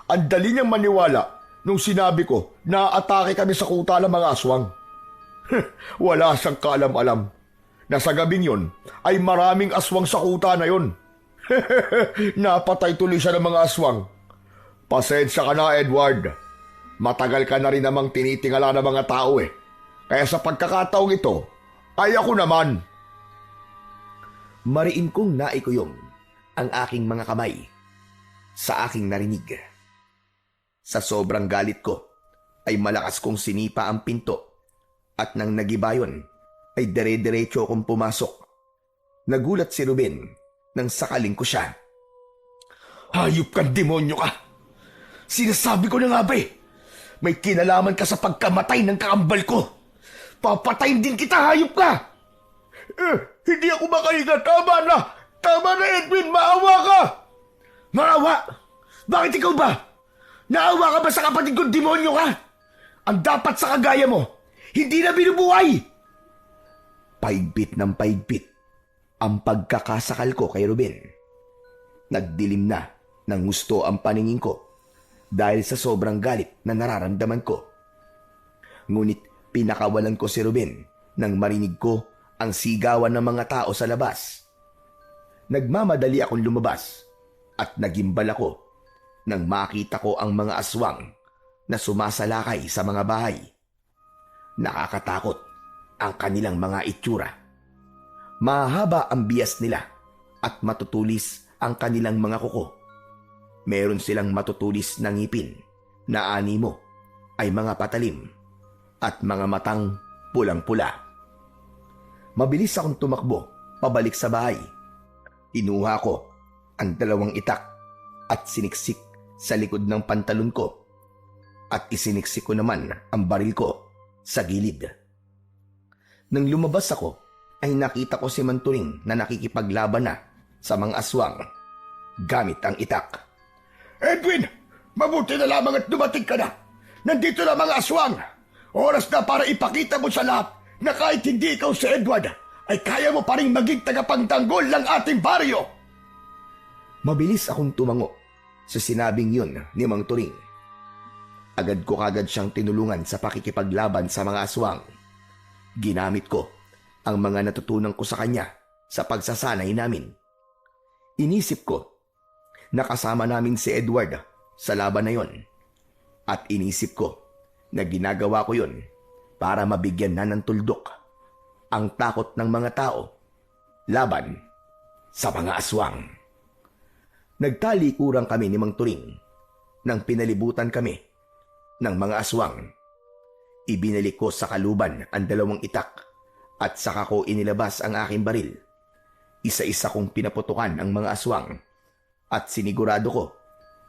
Ang dali niyang maniwala nung sinabi ko na atake kami sa kuta ng mga aswang. Wala siyang kaalam-alam na sa gabing yon ay maraming aswang sa kuta na yon. Napatay tuloy siya ng mga aswang. Pasensya ka na, Edward. Matagal ka na rin namang tinitingala ng mga tao eh. Kaya sa pagkakataong ito, ay ako naman. Mariin kong naikuyong ang aking mga kamay sa aking narinig. Sa sobrang galit ko, ay malakas kong sinipa ang pinto at nang nagibayon, ay dire-diretso akong pumasok. Nagulat si Ruben nang sakaling ko siya. Hayop kang demonyo ka! Sinasabi ko na nga ba eh, may kinalaman ka sa pagkamatay ng kakambal ko. Papatayin din kita, hayop ka! Hindi ako makahinga. Tama na! Tama na, Edwin! Maawa ka! Maawa? Bakit ikaw ba? Naawa ka ba sa kapatid kong demonyo ka? Ang dapat sa kagaya mo, hindi na binubuhay! Paigpit ng paigpit ang pagkakasakal ko kay Ruben. Nagdilim na ng gusto ang paningin ko dahil sa sobrang galit na nararamdaman ko. Ngunit pinakawalan ko si Ruben nang marinig ko ang sigawan ng mga tao sa labas. Nagmamadali akong lumabas at nagimbal ako nang makita ko ang mga aswang na sumasalakay sa mga bahay. Nakakatakot ang kanilang mga itsura. Mahaba ang bias nila at matutulis ang kanilang mga kuko. Meron silang matutulis na ngipin na animo ay mga patalim at mga matang pulang-pula. Mabilis akong tumakbo pabalik sa bahay. Inuha ko ang 2 itak at siniksik sa likod ng pantalon ko. at isiniksik ko naman ang baril ko sa gilid. Nang lumabas ako, ay nakita ko si Manturing na nakikipaglaban na sa mga aswang gamit ang itak. Edwin, mabuti na lamang at dumating ka na. Nandito na mga aswang. Oras na para ipakita mo sa lahat na kahit hindi ikaw si Edward, ay kaya mo pa rin maging tagapagtanggol ng ating baryo. Mabilis akong tumango sa sinabing yun ni Mang Turing. Agad ko kagad siyang tinulungan sa pakikipaglaban sa mga aswang. Ginamit ko ang mga natutunan ko sa kanya sa pagsasanay namin. Inisip ko na kasama namin si Edward sa laban na yon. At inisip ko na ginagawa ko yon para mabigyan na ng tuldok ang takot ng mga tao laban sa mga aswang. Nagtalikuran kami ni Mang Turing nang pinalibutan kami ng mga aswang. Ibinalik ko sa kaluban ang 2 itak at saka ko inilabas ang aking baril. Isa-isa kong pinaputukan ang mga aswang at sinigurado ko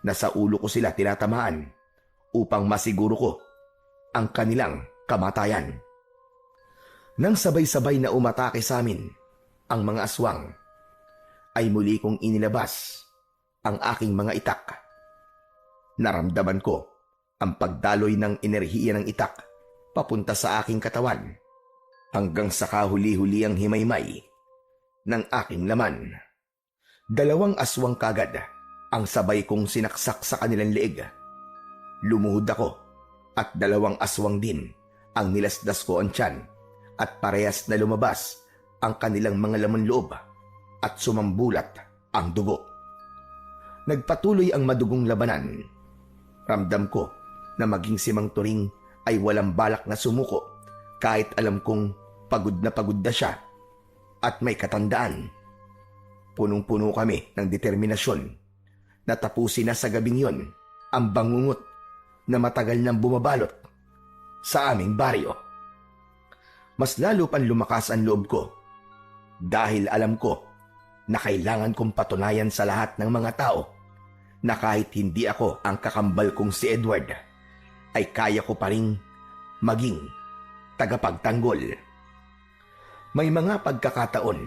na sa ulo ko sila tinatamaan upang masiguro ko ang kanilang kamatayan. Nang sabay-sabay na umatake sa amin ang mga aswang, ay muli kong inilabas ang aking mga itak. Naramdaman ko ang pagdaloy ng enerhiya ng itak papunta sa aking katawan hanggang sa kahuli-huli ang himaymay ng aking laman. 2 aswang kagad ang sabay kong sinaksak sa kanilang leeg. Lumuhod ako at 2 aswang din ang nilasdas ko ang tiyan at parehas na lumabas ang kanilang mga laman loob at sumambulat ang dugo. Nagpatuloy ang madugong labanan. Ramdam ko na maging si Mang Turing ay walang balak na sumuko kahit alam kong pagod na siya at may katandaan. Punong-puno kami ng determinasyon na tapusin na sa gabing yon ang bangungot na matagal nang bumabalot sa aming baryo. Mas lalo pang lumakas ang loob ko dahil alam ko na kailangan kong patunayan sa lahat ng mga tao na kahit hindi ako ang kakambal kong si Edward, ay kaya ko pa rin maging tagapagtanggol. May mga pagkakataon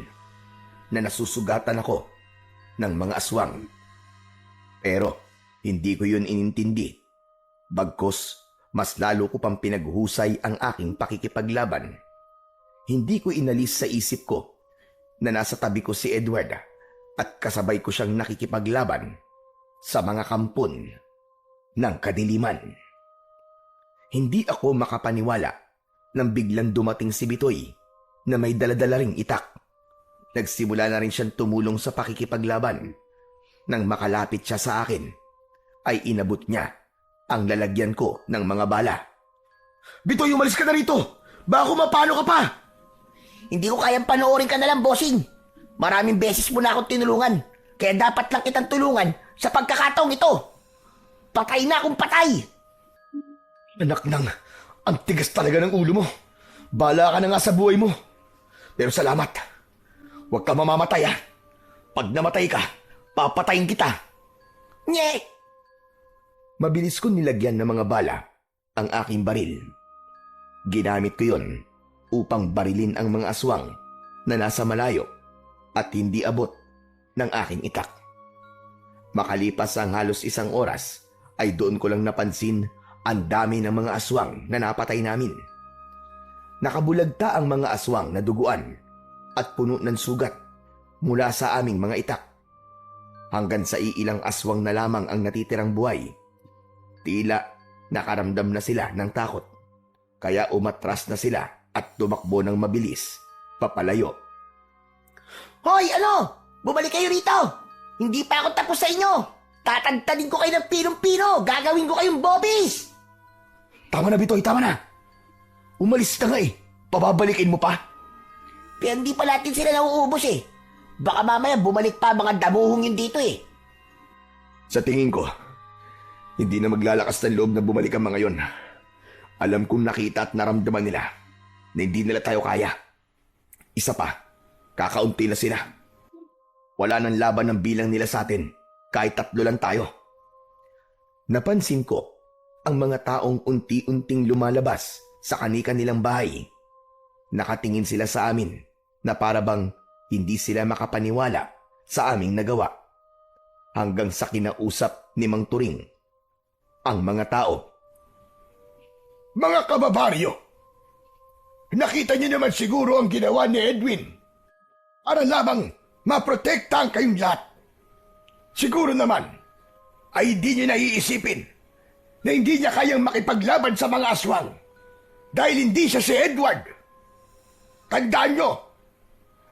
na nasusugatan ako ng mga aswang. Pero hindi ko yun inintindi. Bagkus, mas lalo ko pang pinaghusay ang aking pakikipaglaban. Hindi ko inalis sa isip ko na nasa tabi ko si Edward at kasabay ko siyang nakikipaglaban sa mga kampon ng kadiliman. Hindi ako makapaniwala nang biglang dumating si Bitoy na may daladala ring itak. Nagsimula na rin siyang tumulong sa pakikipaglaban. Nang makalapit siya sa akin, ay inabot niya ang lalagyan ko ng mga bala. Bitoy, umalis ka na rito! Baka mapano ka pa! Hindi ko kayang panoorin ka na lang, bossing. Maraming beses mo na akong tinulungan. Kaya dapat lang kitang tulungan sa pagkakataong ito. Patay na akong patay. Anak nang, ang tigas talaga ng ulo mo. Bala ka na nga sa buhay mo. Pero salamat. Huwag ka mamamatay, ha. Pag namatay ka, papatayin kita. Nye! Mabilis ko nilagyan ng mga bala ang aking baril. Ginamit ko yon upang barilin ang mga aswang na nasa malayo at hindi abot ng aking itak. Makalipas ang halos 1 oras, ay doon ko lang napansin ang dami ng mga aswang na napatay namin. Nakabulagta ang mga aswang na duguan at puno ng sugat mula sa aming mga itak. Hanggang sa iilang aswang na lamang ang natitirang buhay. Tila nakaramdam na sila ng takot, kaya umatras na sila at tumakbo ng mabilis papalayo. Hoy, ano? Bumalik kayo rito! Hindi pa ako tapos sa inyo! Tatagtadin ko kayo ng pinong-pino! Gagawin ko kayong bobbies! Tama na, Bitoy, tama na. Umalis na nga eh. Pababalikin mo pa. Pero hindi pa natin sila nauubos eh. Baka mamaya bumalik pa mga damuhong yun dito eh. Sa tingin ko, hindi na maglalakas ng loob na bumalik ang mga yon. Alam kong nakita at naramdaman nila na hindi nila tayo kaya. Isa pa, kakaunti na sila. Wala nang laban ng bilang nila sa atin, kahit 3 lang tayo. Napansin ko ang mga taong unti-unting lumalabas sa kani-kanilang bahay. Nakatingin sila sa amin na para bang hindi sila makapaniwala sa aming nagawa. Hanggang sa kinausap ni Mang Turing ang mga tao. Mga kababaryo, nakita niyo naman siguro ang ginawa ni Edwin para lamang maprotektahan kayong lahat. Siguro naman ay hindi niyo naiisipin na hindi niya kayang makipaglaban sa mga aswang dahil hindi siya si Edward. Tandaan niyo,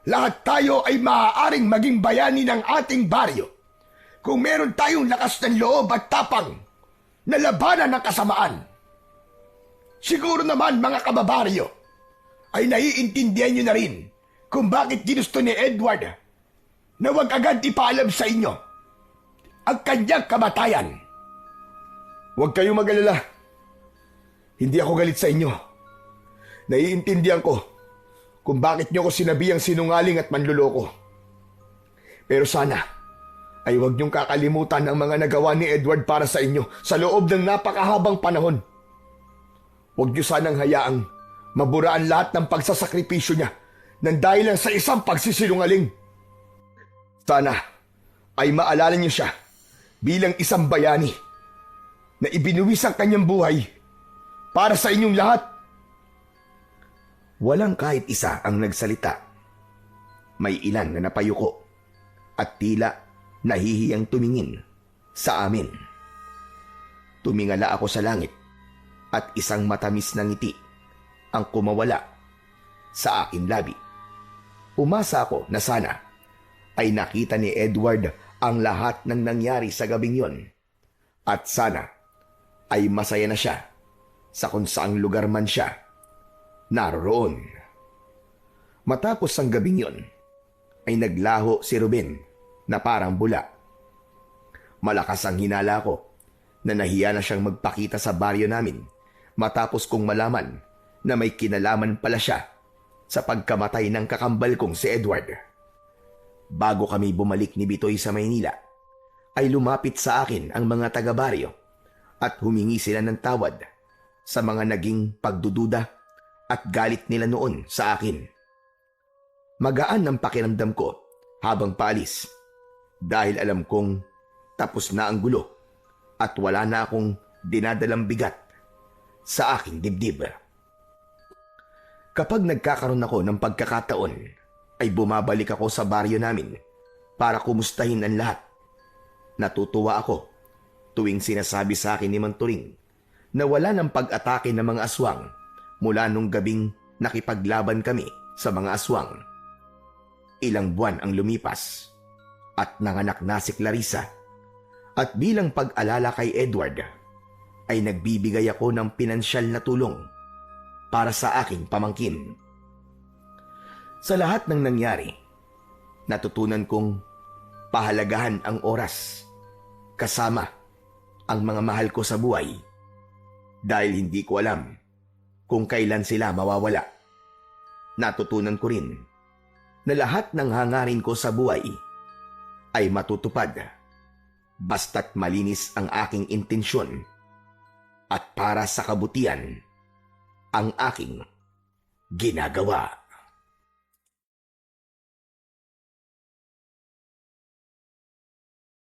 lahat tayo ay maaaring maging bayani ng ating baryo kung meron tayong lakas ng loob at tapang na labanan ng kasamaan. Siguro naman mga kababaryo ay naiintindihan niyo na rin kung bakit ginusto ni Edward na huwag agad ipaalam sa inyo ang kanyang kamatayan. Huwag kayong mag-alala. Hindi ako galit sa inyo. Naiintindihan ko kung bakit niyo ko sinabihang sinungaling at manluloko. Pero sana ay huwag niyong kakalimutan ang mga nagawa ni Edward para sa inyo sa loob ng napakahabang panahon. Huwag niyo sanang hayaang maburaan lahat ng pagsasakripisyo niya nang dahil lang sa isang pagsisinungaling. Sana ay maalala niyo siya bilang isang bayani na ibinuwis ang kanyang buhay para sa inyong lahat. Walang kahit isa ang nagsalita. May ilan na napayuko at tila nahihiyang tumingin sa amin. Tumingala ako sa langit at isang matamis na ngiti ang kumawala sa aking labi. Umasa ako na sana ay nakita ni Edward ang lahat ng nangyari sa gabing yon at sana ay masaya na siya sa kung saang lugar man siya naroroon. Matapos ang gabing yon ay naglaho si Ruben na parang bula. Malakas ang hinala ko na nahiya na siyang magpakita sa baryo namin matapos kong malaman na may kinalaman pala siya sa pagkamatay ng kakambal kong si Edward. Bago kami bumalik ni Bitoy sa Maynila, ay lumapit sa akin ang mga taga-baryo at humingi sila ng tawad sa mga naging pagdududa at galit nila noon sa akin. Magaan ang pakiramdam ko habang paalis dahil alam kong tapos na ang gulo at wala na akong dinadalang bigat sa aking dibdib. Kapag nagkakaroon ako ng pagkakataon, ay bumabalik ako sa baryo namin para kumustahin ang lahat. Natutuwa ako tuwing sinasabi sa akin ni Mang Turing na wala ng pag-atake ng mga aswang mula nung gabing nakipaglaban kami sa mga aswang. Ilang buwan ang lumipas at nanganak na si Clarissa at bilang pag-alala kay Edward ay nagbibigay ako ng pinansyal na tulong para sa aking pamangkin. Sa lahat ng nangyari, natutunan kong pahalagahan ang oras kasama ang mga mahal ko sa buhay dahil hindi ko alam kung kailan sila mawawala. Natutunan ko rin na lahat ng hangarin ko sa buhay ay matutupad basta't malinis ang aking intensyon at para sa kabutihan ang aking ginagawa.